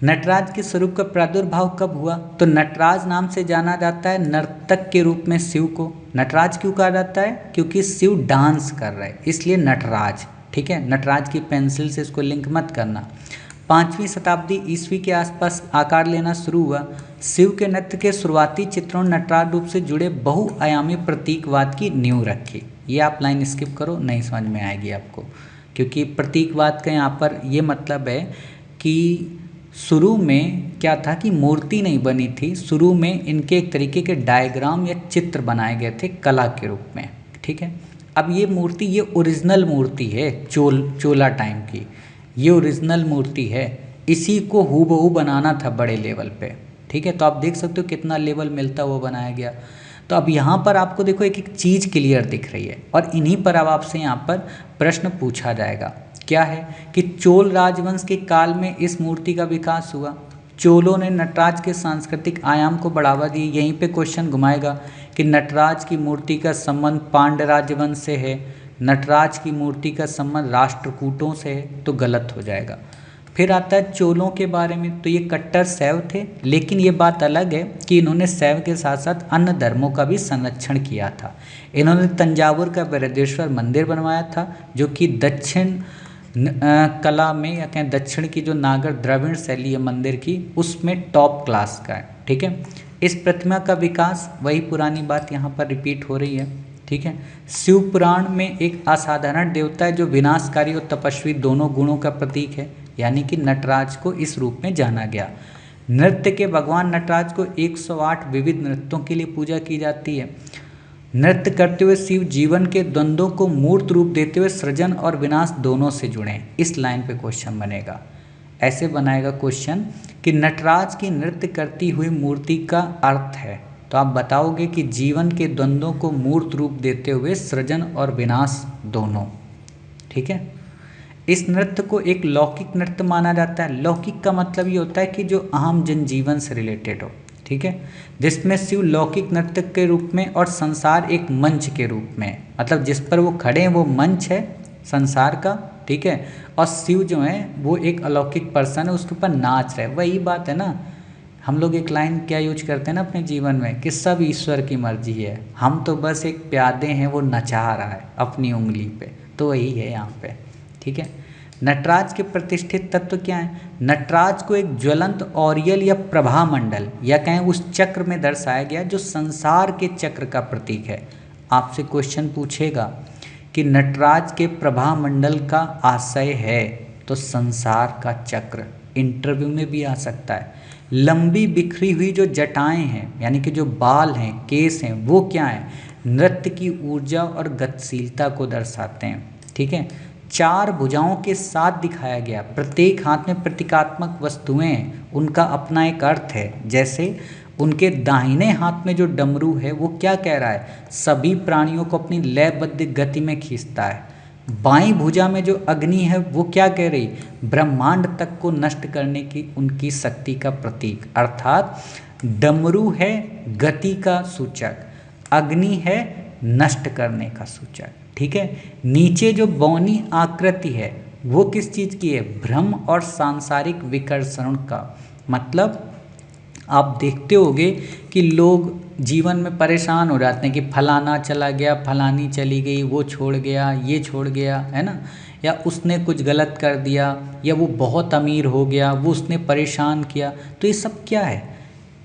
S1: नटराज के स्वरूप का प्रादुर्भाव कब हुआ? तो नटराज नाम से जाना जाता है नर्तक के रूप में शिव को। नटराज क्यों कहा जाता है? क्योंकि शिव डांस कर रहे हैं, इसलिए नटराज, ठीक है। नटराज की पेंसिल से इसको लिंक मत करना। 5वीं शताब्दी ईस्वी के आसपास आकार लेना शुरू हुआ। शिव के नृत्य के शुरुआती चित्रों ने नटराज रूप से जुड़े बहुआयामी प्रतीकवाद की नींव रखी। ये आप लाइन स्किप करो, नहीं समझ में आएगी आपको, क्योंकि प्रतीकवाद का यहाँ पर ये मतलब है कि शुरू में क्या था कि मूर्ति नहीं बनी थी, शुरू में इनके एक तरीके के डायग्राम या चित्र बनाए गए थे कला के रूप में, ठीक है। अब ये मूर्ति, ये ओरिजिनल मूर्ति है चोला टाइम की, ये ओरिजिनल मूर्ति है, इसी को हूबहू बनाना था बड़े लेवल पे, ठीक है। तो आप देख सकते हो कितना लेवल मिलता वो बनाया गया। तो अब यहाँ पर आपको देखो एक एक चीज़ क्लियर दिख रही है, और इन्हीं पर अब आपसे यहाँ पर प्रश्न पूछा जाएगा। क्या है कि चोल राजवंश के काल में इस मूर्ति का विकास हुआ। चोलों ने नटराज के सांस्कृतिक आयाम को बढ़ावा दिया। यहीं पे क्वेश्चन घुमाएगा कि नटराज की मूर्ति का संबंध पांड्य राजवंश से है, नटराज की मूर्ति का संबंध राष्ट्रकूटों से है, तो गलत हो जाएगा। फिर आता है चोलों के बारे में, तो ये कट्टर शैव थे, लेकिन ये बात अलग है कि इन्होंने शैव के साथ साथ अन्य धर्मों का भी संरक्षण किया था। इन्होंने तंजावुर का बृहदेश्वर मंदिर बनवाया था, जो कि दक्षिण कला में, या कहें दक्षिण की जो नागर द्रविड़ शैली है मंदिर की, उसमें टॉप क्लास का है, ठीक है। इस प्रतिमा का विकास, वही पुरानी बात यहाँ पर रिपीट हो रही है, ठीक है। शिव पुराण में एक असाधारण देवता है जो विनाशकारी और तपस्वी दोनों गुणों का प्रतीक है, यानी कि नटराज को इस रूप में जाना गया। नृत्य के भगवान नटराज को 108 विविध नृत्यों के लिए पूजा की जाती है। नृत्य करते हुए शिव जीवन के द्वंद्वों को मूर्त रूप देते हुए सृजन और विनाश दोनों से जुड़े हैं। इस लाइन पे क्वेश्चन बनेगा, ऐसे बनाएगा क्वेश्चन कि नटराज की नृत्य करती हुई मूर्ति का अर्थ है, तो आप बताओगे कि जीवन के द्वंद्वों को मूर्त रूप देते हुए सृजन और विनाश दोनों, ठीक है। इस नृत्य को एक लौकिक नृत्य माना जाता है। लौकिक का मतलब ये होता है कि जो आम जनजीवन से रिलेटेड हो, ठीक है, जिसमें शिव लौकिक नृत्य के रूप में और संसार एक मंच के रूप में, मतलब जिस पर वो खड़े हैं वो मंच है संसार का, ठीक है, और शिव जो है वो एक अलौकिक पर्सन है, उसके ऊपर नाच रहे। वही बात है ना, हम लोग एक लाइन क्या यूज करते हैं ना अपने जीवन में कि सब ईश्वर की मर्जी है, हम तो बस एक प्यादे हैं, वो नचा रहा है अपनी उंगली पे, तो वही है यहाँ पे, ठीक है। नटराज के प्रतिष्ठित तत्व क्या है? नटराज को एक ज्वलंत ऑरियल या प्रभा मंडल, या कहें उस चक्र में दर्शाया गया जो संसार के चक्र का प्रतीक है। आपसे क्वेश्चन पूछेगा कि नटराज के प्रभा मंडल का आशय है, तो संसार का चक्र, इंटरव्यू में भी आ सकता है। लंबी बिखरी हुई जो जटाएं हैं, यानी कि जो बाल हैं, केस हैं, वो क्या है? नृत्य की ऊर्जा और गतिशीलता को दर्शाते हैं, ठीक है। 4 भुजाओं के साथ दिखाया गया, प्रत्येक हाथ में प्रतीकात्मक वस्तुएं, उनका अपना एक अर्थ है। जैसे उनके दाहिने हाथ में जो डमरू है वो क्या कह रहा है? सभी प्राणियों को अपनी लयबद्ध गति में खींचता है। बाईं भुजा में जो अग्नि है वो क्या कह रही? ब्रह्मांड तक को नष्ट करने की उनकी शक्ति का प्रतीक। अर्थात डमरू है गति का सूचक, अग्नि है नष्ट करने का सूचक, ठीक है। नीचे जो बौनी आकृति है वो किस चीज़ की है? भ्रम और सांसारिक विकर्षण का। मतलब आप देखते होगे कि लोग जीवन में परेशान हो जाते हैं कि फलाना चला गया, फलानी चली गई, वो छोड़ गया, ये छोड़ गया, है ना, या उसने कुछ गलत कर दिया, या वो बहुत अमीर हो गया, वो उसने परेशान किया। तो ये सब क्या है?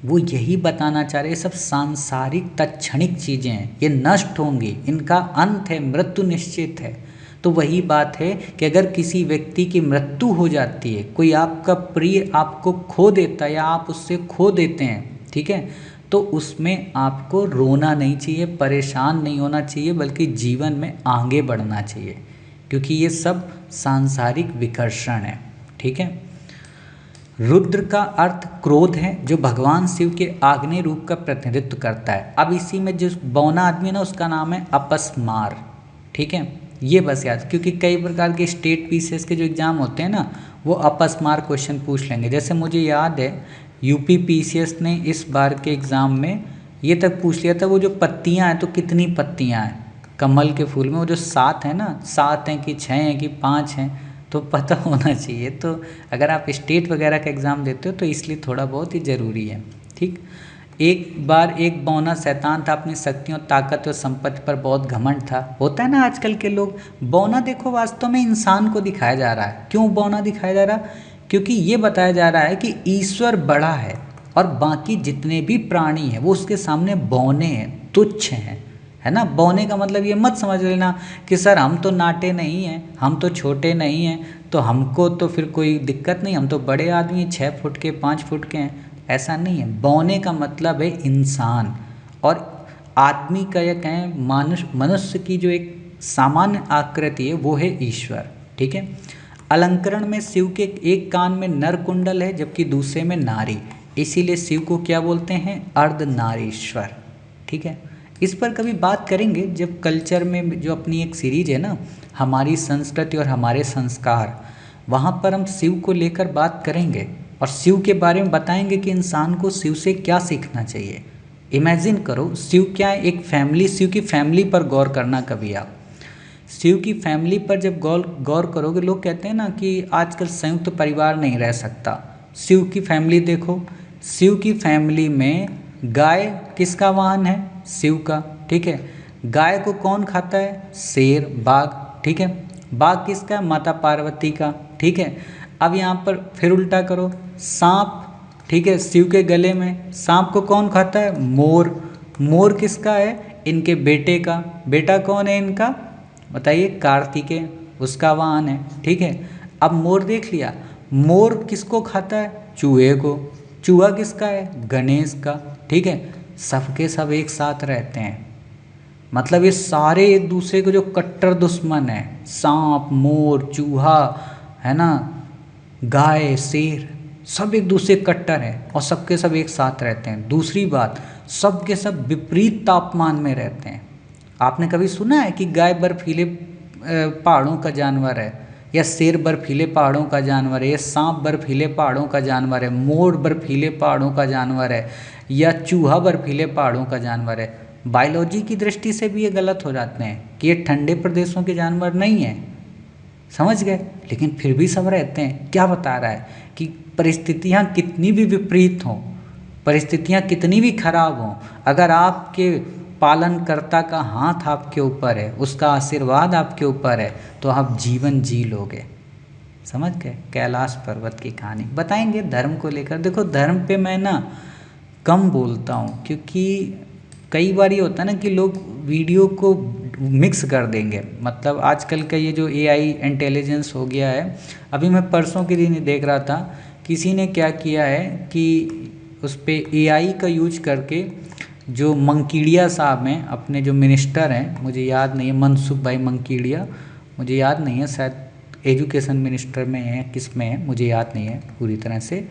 S1: वो यही बताना चाह रहे हैं, सब सांसारिक तत्क्षणिक चीज़ें हैं, ये नष्ट होंगी, इनका अंत है, मृत्यु निश्चित है। तो वही बात है कि अगर किसी व्यक्ति की मृत्यु हो जाती है, कोई आपका प्रिय आपको खो देता है या आप उससे खो देते हैं, ठीक है, तो उसमें आपको रोना नहीं चाहिए, परेशान नहीं होना चाहिए, बल्कि जीवन में आगे बढ़ना चाहिए, क्योंकि ये सब सांसारिक विकर्षण है, ठीक है। रुद्र का अर्थ क्रोध है, जो भगवान शिव के आग्नेय रूप का प्रतिनिधित्व करता है। अब इसी में जो बौना आदमी है ना, उसका नाम है अपस्मार, ठीक है। ये बस याद, क्योंकि कई प्रकार के स्टेट पीसीएस के जो एग्ज़ाम होते हैं ना, वो अपस्मार क्वेश्चन पूछ लेंगे। जैसे मुझे याद है यूपी पीसीएस ने इस बार के एग्ज़ाम में ये तक पूछ लिया था, वो जो पत्तियाँ हैं तो कितनी पत्तियाँ हैं, कमल के फूल में वो जो 7 है ना, 7 हैं कि 6 हैं कि 5 हैं, तो पता होना चाहिए। तो अगर आप स्टेट वगैरह का एग्ज़ाम देते हो तो इसलिए थोड़ा बहुत ही ज़रूरी है। ठीक। एक बार एक बौना शैतान था, अपनी शक्तियों, ताकत और संपत्ति पर बहुत घमंड था। होता है ना आजकल के लोग। बौना देखो वास्तव में इंसान को दिखाया जा रहा है। क्यों बौना दिखाया जा रहा है? क्योंकि ये बताया जा रहा है कि ईश्वर बड़ा है और बाकी जितने भी प्राणी हैं वो उसके सामने बौने हैं, तुच्छ हैं, है ना। बौने का मतलब ये मत समझ लेना कि सर हम तो नाटे नहीं हैं, हम तो छोटे नहीं हैं, तो हमको तो फिर कोई दिक्कत नहीं, हम तो बड़े आदमी हैं, 6 फुट के 5 फुट के हैं। ऐसा नहीं है। बौने का मतलब है इंसान, और आदमी का या कहें मनुष्य की जो एक सामान्य आकृति है वो है ईश्वर। ठीक है। अलंकरण में शिव के एक कान में नर कुंडल है जबकि दूसरे में नारी, इसीलिए शिव को क्या बोलते हैं? अर्धनारीश्वर। ठीक है। इस पर कभी बात करेंगे जब कल्चर में जो अपनी एक सीरीज है ना, हमारी संस्कृति और हमारे संस्कार, वहाँ पर हम शिव को लेकर बात करेंगे और शिव के बारे में बताएंगे कि इंसान को शिव से क्या सीखना चाहिए। इमेजिन करो शिव क्या है, एक फैमिली, शिव की फैमिली पर गौर करना कभी आप। शिव की फैमिली पर जब गौर करोगे, लोग कहते हैं ना कि आजकल संयुक्त परिवार नहीं रह सकता। शिव की फैमिली देखो, शिव की फैमिली में गाय किसका वाहन है? शिव का। ठीक है। गाय को कौन खाता है? शेर, बाघ। ठीक है। बाघ किसका है? माता पार्वती का। ठीक है। अब यहाँ पर फिर उल्टा करो, सांप। ठीक है। शिव के गले में सांप को कौन खाता है? मोर। मोर किसका है? इनके बेटे का। बेटा कौन है इनका? बताइए। कार्तिकेय, उसका वाहन है। ठीक है। अब मोर देख लिया, मोर किसको खाता है? चूहे को। चूहा किसका है? गणेश का। ठीक है। सबके सब एक साथ रहते हैं, मतलब ये सारे एक दूसरे को जो कट्टर दुश्मन है, सांप, मोर, चूहा, है ना, गाय, शेर, सब एक दूसरे कट्टर हैं और सबके सब एक साथ रहते हैं। दूसरी बात, सबके सब विपरीत तापमान में रहते हैं। आपने कभी सुना है कि गाय बर्फीले पहाड़ों का जानवर है, या शेर बर्फीले पहाड़ों का जानवर है, या सांप बर्फीले पहाड़ों का जानवर है, मोर बर्फीले पहाड़ों का जानवर है, या चूहा बर्फीले पहाड़ों का जानवर है? बायोलॉजी की दृष्टि से भी ये गलत हो जाते हैं कि ये ठंडे प्रदेशों के जानवर नहीं हैं, समझ गए, लेकिन फिर भी सब रहते हैं। क्या बता रहा है कि परिस्थितियाँ कितनी भी विपरीत हों, परिस्थितियाँ कितनी भी खराब हों, अगर आपके पालनकर्ता का हाथ आपके ऊपर है, उसका आशीर्वाद आपके ऊपर है, तो आप जीवन जी लोगे। समझ गए? कैलाश पर्वत की कहानी बताएंगे धर्म को लेकर। देखो धर्म पे मैं ना कम बोलता हूँ, क्योंकि कई बार ये होता है ना कि लोग वीडियो को मिक्स कर देंगे। मतलब आजकल का ये जो एआई इंटेलिजेंस हो गया है, अभी मैं परसों के दिन ही देख रहा था, किसी ने क्या किया है कि उस पर एआई का यूज करके, जो मंकीड़िया साहब हैं, अपने जो मिनिस्टर हैं, मुझे याद नहीं है, मनसुख भाई मंकीड़िया, मुझे याद नहीं है, शायद एजुकेशन मिनिस्टर में है, किस में है मुझे याद नहीं है पूरी तरह से,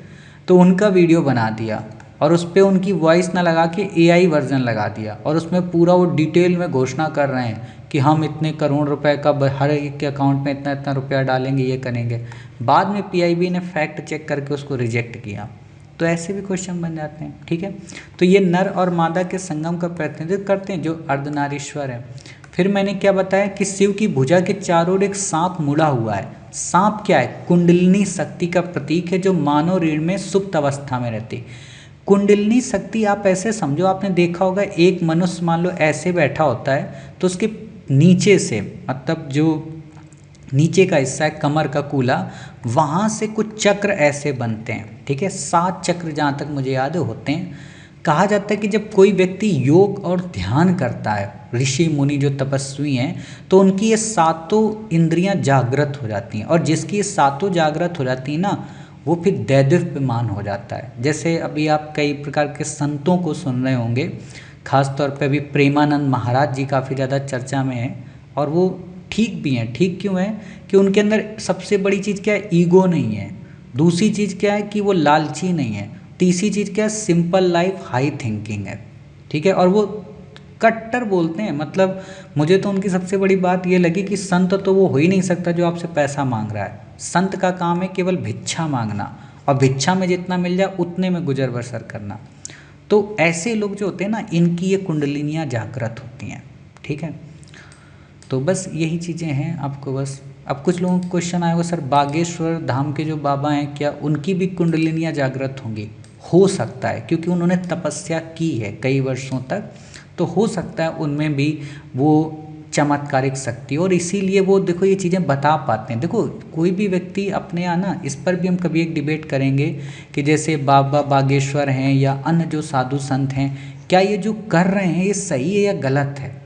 S1: तो उनका वीडियो बना दिया और उस पर उनकी वॉइस ना लगा के एआई वर्जन लगा दिया, और उसमें पूरा वो डिटेल में घोषणा कर रहे हैं कि हम इतने करोड़ रुपए का हर एक के अकाउंट में इतना इतना रुपया डालेंगे, ये करेंगे। बाद में पीआईबी ने फैक्ट चेक करके उसको रिजेक्ट किया। तो ऐसे भी क्वेश्चन बन जाते हैं। ठीक है। तो ये नर और मादा के संगम का प्रतिनिधित्व करते हैं, जो अर्धनारीश्वर है। फिर मैंने क्या बताया कि शिव की भुजा के चारों ओर एक सांप मुड़ा हुआ है। सांप क्या है? कुंडलिनी शक्ति का प्रतीक है, जो मानव रीढ़ में सुप्त अवस्था में रहती है। कुंडलिनी शक्ति आप ऐसे समझो, आपने देखा होगा एक मनुष्य मान लो ऐसे बैठा होता है, तो उसके नीचे से, मतलब जो नीचे का हिस्सा है कमर का कूला, वहाँ से कुछ चक्र ऐसे बनते हैं। ठीक है। 7 चक्र जहाँ तक मुझे याद होते हैं। कहा जाता है कि जब कोई व्यक्ति योग और ध्यान करता है, ऋषि मुनि जो तपस्वी हैं, तो उनकी ये 7 इंद्रियां जागृत हो जाती हैं, और जिसकी ये 7 जागृत हो जाती हैं ना, वो फिर दैदिप्यमान हो जाता है। जैसे अभी आप कई प्रकार के संतों को सुन रहे होंगे, खासतौर पे अभी प्रेमानंद महाराज जी काफ़ी ज़्यादा चर्चा में हैं, और वो ठीक भी हैं। ठीक क्यों है? कि उनके अंदर सबसे बड़ी चीज़ क्या है? ईगो नहीं है। दूसरी चीज़ क्या है? कि वो लालची नहीं है। तीसरी चीज़ क्या है? सिंपल लाइफ, हाई थिंकिंग है। ठीक है। और वो कट्टर बोलते हैं, मतलब मुझे तो उनकी सबसे बड़ी बात ये लगी कि संत तो वो हो ही नहीं सकता जो आपसे पैसा मांग रहा है। संत का काम है केवल भिक्षा मांगना, और भिक्षा में जितना मिल जाए उतने में गुजर बसर करना। तो ऐसे लोग जो होते हैं ना, इनकी ये कुंडलिनियाँ जागृत होती हैं। ठीक है। तो बस यही चीज़ें हैं आपको बस। अब कुछ लोगों को क्वेश्चन आएगा सर बागेश्वर धाम के जो बाबा हैं क्या उनकी भी कुंडलिनियाँ जागृत होंगी? हो सकता है, क्योंकि उन्होंने तपस्या की है कई वर्षों तक, तो हो सकता है उनमें भी वो चमत्कारिक शक्ति, और इसीलिए वो देखो ये चीज़ें बता पाते हैं। देखो कोई भी व्यक्ति अपने यहाँ ना, इस पर भी हम कभी एक डिबेट करेंगे कि जैसे बाबा बागेश्वर हैं या अन्य जो साधु संत हैं, क्या ये जो कर रहे हैं ये सही है या गलत है।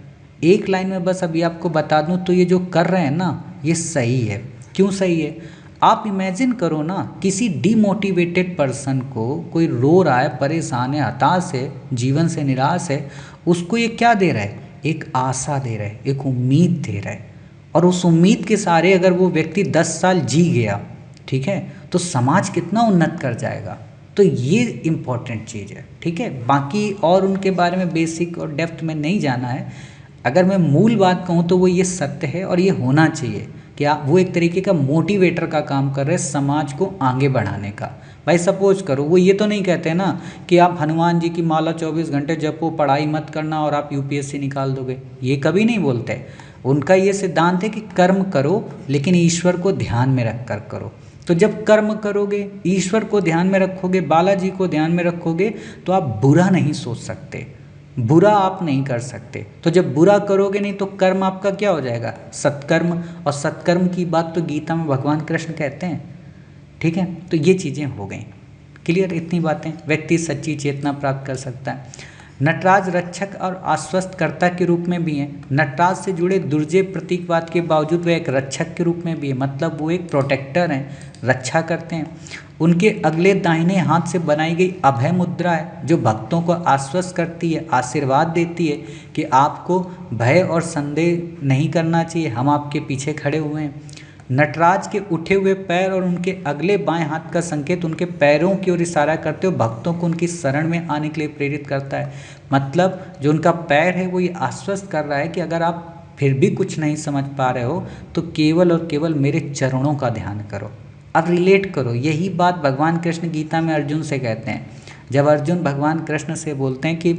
S1: एक लाइन में बस अभी आपको बता दूं तो ये जो कर रहे हैं ना ये सही है। क्यों सही है? आप इमेजिन करो ना, किसी डिमोटिवेटेड पर्सन को, कोई रो रहा है, परेशान है, हताश है, जीवन से निराश है, उसको ये क्या दे रहा है? एक आशा दे रहा है, एक उम्मीद दे रहा है। और उस उम्मीद के सहारे अगर वो व्यक्ति 10 साल जी गया, ठीक है, तो समाज कितना उन्नत कर जाएगा। तो ये इम्पॉर्टेंट चीज़ है, ठीक है। बाकी और उनके बारे में बेसिक और डेप्थ में नहीं जाना है। अगर मैं मूल बात कहूँ तो वो ये सत्य है और ये होना चाहिए कि आप वो एक तरीके का मोटिवेटर का काम कर रहे हैं समाज को आगे बढ़ाने का। भाई सपोज करो वो ये तो नहीं कहते ना कि आप हनुमान जी की माला 24 घंटे जपो, पढ़ाई मत करना और आप यूपीएससी निकाल दोगे, ये कभी नहीं बोलते। उनका ये सिद्धांत है कि कर्म करो लेकिन ईश्वर को ध्यान में रख कर करो। तो जब कर्म करोगे, ईश्वर को ध्यान में रखोगे, बालाजी को ध्यान में रखोगे, तो आप बुरा नहीं सोच सकते, बुरा आप नहीं कर सकते। तो जब बुरा करोगे नहीं तो कर्म आपका क्या हो जाएगा? सत्कर्म। और सत्कर्म की बात तो गीता में भगवान कृष्ण कहते हैं, ठीक है। तो ये चीज़ें हो गई क्लियर। इतनी बातें व्यक्ति सच्ची चेतना प्राप्त कर सकता है। नटराज रक्षक और आश्वस्तकर्ता के रूप में भी हैं। नटराज से जुड़े दुर्जय प्रतीकवाद के बावजूद वे एक रक्षक के रूप में भी है, मतलब वो एक प्रोटेक्टर हैं, रक्षा करते हैं। उनके अगले दाहिने हाथ से बनाई गई अभय मुद्रा है जो भक्तों को आश्वस्त करती है, आशीर्वाद देती है कि आपको भय और संदेह नहीं करना चाहिए, हम आपके पीछे खड़े हुए हैं। नटराज के उठे हुए पैर और उनके अगले बाएं हाथ का संकेत उनके पैरों की ओर इशारा करते हुए भक्तों को उनकी शरण में आने के लिए प्रेरित करता है। मतलब जो उनका पैर है वो ये आश्वस्त कर रहा है कि अगर आप फिर भी कुछ नहीं समझ पा रहे हो तो केवल और केवल मेरे चरणों का ध्यान करो। अब रिलेट करो, यही बात भगवान कृष्ण गीता में अर्जुन से कहते हैं। जब अर्जुन भगवान कृष्ण से बोलते हैं कि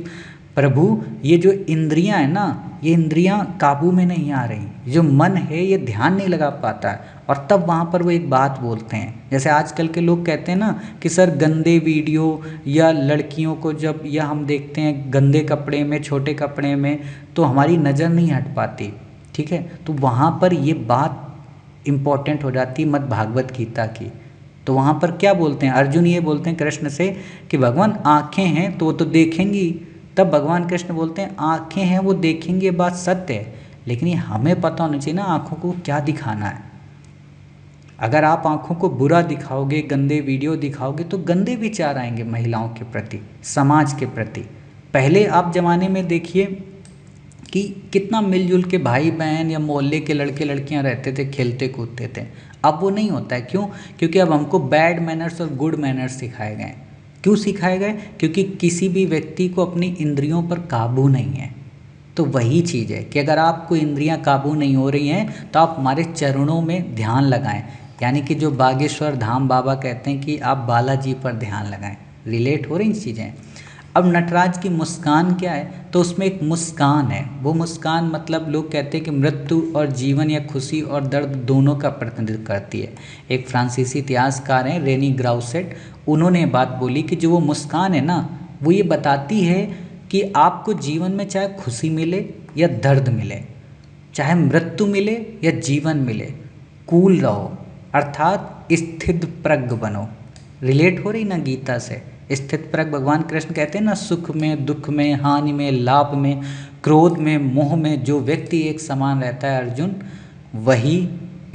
S1: प्रभु ये जो इंद्रियां हैं ना, ये इंद्रियां काबू में नहीं आ रही, जो मन है ये ध्यान नहीं लगा पाता है। और तब वहाँ पर वो एक बात बोलते हैं, जैसे आजकल के लोग कहते हैं ना कि सर गंदे वीडियो या लड़कियों को जब या हम देखते हैं गंदे कपड़े में, छोटे कपड़े में, तो हमारी नज़र नहीं हट पाती, ठीक है। तो वहाँ पर ये बात इम्पॉर्टेंट हो जाती है मद् भागवत गीता की। तो वहाँ पर क्या बोलते हैं अर्जुन? ये बोलते हैं कृष्ण से कि भगवान आँखें हैं तो वो तो देखेंगी। तब भगवान कृष्ण बोलते हैं आँखें हैं वो देखेंगी, ये बात सत्य है, लेकिन ये हमें पता होना चाहिए ना आँखों को क्या दिखाना है। अगर आप आँखों को बुरा दिखाओगे, गंदे वीडियो दिखाओगे, तो गंदे विचार आएंगे महिलाओं के प्रति, समाज के प्रति। पहले आप ज़माने में देखिए कि कितना मिलजुल के भाई बहन या मोहल्ले के लड़के लड़कियां रहते थे, खेलते कूदते थे। अब वो नहीं होता है। क्यों? क्योंकि अब हमको बैड मैनर्स और गुड मैनर्स सिखाए गए। क्यों सिखाए गए? क्योंकि किसी भी व्यक्ति को अपनी इंद्रियों पर काबू नहीं है। तो वही चीज़ है कि अगर आपको इंद्रियां काबू नहीं हो रही हैं तो आप हमारे चरणों में ध्यान लगाएं, यानी कि जो बागेश्वर धाम बाबा कहते हैं कि आप बालाजी पर ध्यान लगाएं। रिलेट हो रही चीज़ें। अब नटराज की मुस्कान क्या है? तो उसमें एक मुस्कान है। वो मुस्कान मतलब लोग कहते हैं कि मृत्यु और जीवन या खुशी और दर्द दोनों का प्रतिनिधित्व करती है। एक फ्रांसीसी इतिहासकार हैं रेनी ग्राउसेट, उन्होंने बात बोली कि जो वो मुस्कान है ना, वो ये बताती है कि आपको जीवन में चाहे खुशी मिले या दर्द मिले, चाहे मृत्यु मिले या जीवन मिले, कूल रहो, अर्थात स्थित प्रज्ञ बनो। रिलेट हो रही ना गीता से? स्थित प्रज्ञ भगवान कृष्ण कहते हैं ना, सुख में, दुख में, हानि में, लाभ में, क्रोध में, मोह में जो व्यक्ति एक समान रहता है अर्जुन, वही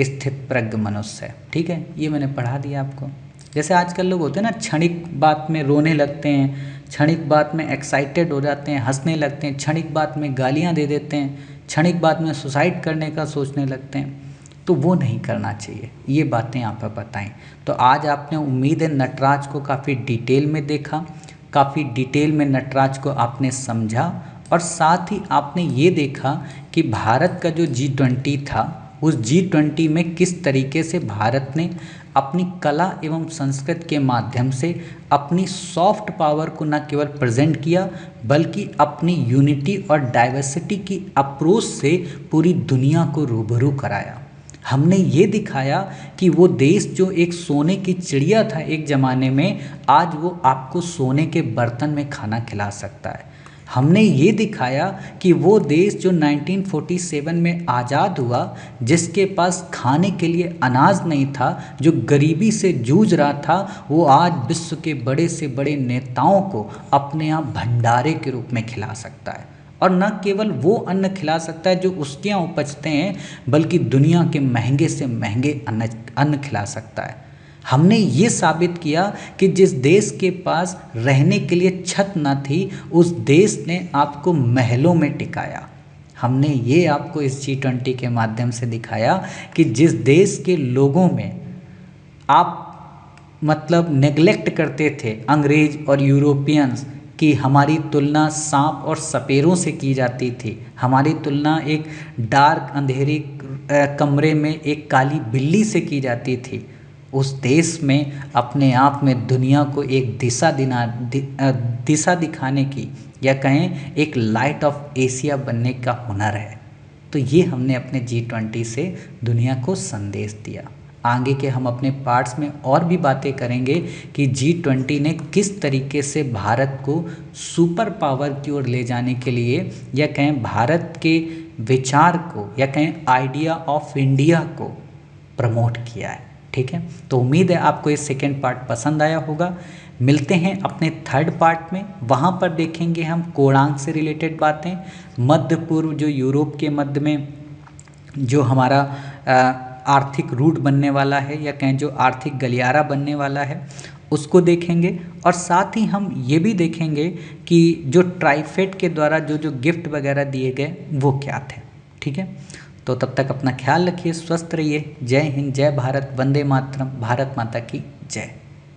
S1: स्थित प्रज्ञ मनुष्य है। ठीक है, ये मैंने पढ़ा दिया आपको। जैसे आजकल लोग होते हैं ना, क्षणिक बात में रोने लगते हैं, क्षणिक बात में एक्साइटेड हो जाते हैं, हंसने लगते हैं, क्षणिक बात में गालियाँ दे देते हैं, क्षणिक बात में सुसाइड करने का सोचने लगते हैं। तो वो नहीं करना चाहिए। ये बातें यहाँ पर बताएं। तो आज आपने, उम्मीद है, नटराज को काफ़ी डिटेल में देखा, काफ़ी डिटेल में नटराज को आपने समझा, और साथ ही आपने ये देखा कि भारत का जो G20 था उस G20 में किस तरीके से भारत ने अपनी कला एवं संस्कृति के माध्यम से अपनी सॉफ्ट पावर को न केवल प्रेजेंट किया बल्कि अपनी यूनिटी और डाइवर्सिटी की अप्रोच से पूरी दुनिया को रूबरू कराया। हमने ये दिखाया कि वो देश जो एक सोने की चिड़िया था एक ज़माने में, आज वो आपको सोने के बर्तन में खाना खिला सकता है। हमने ये दिखाया कि वो देश जो 1947 में आज़ाद हुआ, जिसके पास खाने के लिए अनाज नहीं था, जो गरीबी से जूझ रहा था, वो आज विश्व के बड़े से बड़े नेताओं को अपने यहाँ भंडारे के रूप में खिला सकता है। और न केवल वो अन्न खिला सकता है जो उसके यहाँ उपजते हैं, बल्कि दुनिया के महंगे से महंगे अन्न खिला सकता है। हमने ये साबित किया कि जिस देश के पास रहने के लिए छत न थी, उस देश ने आपको महलों में टिकाया। हमने ये आपको इस G20 के माध्यम से दिखाया कि जिस देश के लोगों में आप मतलब नेग्लेक्ट करते थे अंग्रेज और यूरोपियंस कि हमारी तुलना सांप और सपेरों से की जाती थी, हमारी तुलना एक डार्क अंधेरी कमरे में एक काली बिल्ली से की जाती थी, उस देश में अपने आप में दुनिया को एक दिशा दिखाने की या कहें एक लाइट ऑफ एशिया बनने का हुनर है। तो ये हमने अपने G20 से दुनिया को संदेश दिया। आगे के हम अपने पार्ट्स में और भी बातें करेंगे कि G20 ने किस तरीके से भारत को सुपर पावर की ओर ले जाने के लिए या कहें भारत के विचार को या कहें आइडिया ऑफ इंडिया को प्रमोट किया है। ठीक है, तो उम्मीद है आपको ये सेकेंड पार्ट पसंद आया होगा। मिलते हैं अपने थर्ड पार्ट में, वहाँ पर देखेंगे हम कोणार्क से रिलेटेड बातें, मध्य पूर्व जो यूरोप के मध्य में जो हमारा आर्थिक रूट बनने वाला है या कहें जो आर्थिक गलियारा बनने वाला है उसको देखेंगे, और साथ ही हम ये भी देखेंगे कि जो ट्राइफेड के द्वारा जो जो गिफ्ट वगैरह दिए गए वो क्या थे। ठीक है, तो तब तक अपना ख्याल रखिए, स्वस्थ रहिए। जय हिंद, जय भारत, वंदे मातरम, भारत माता की जय।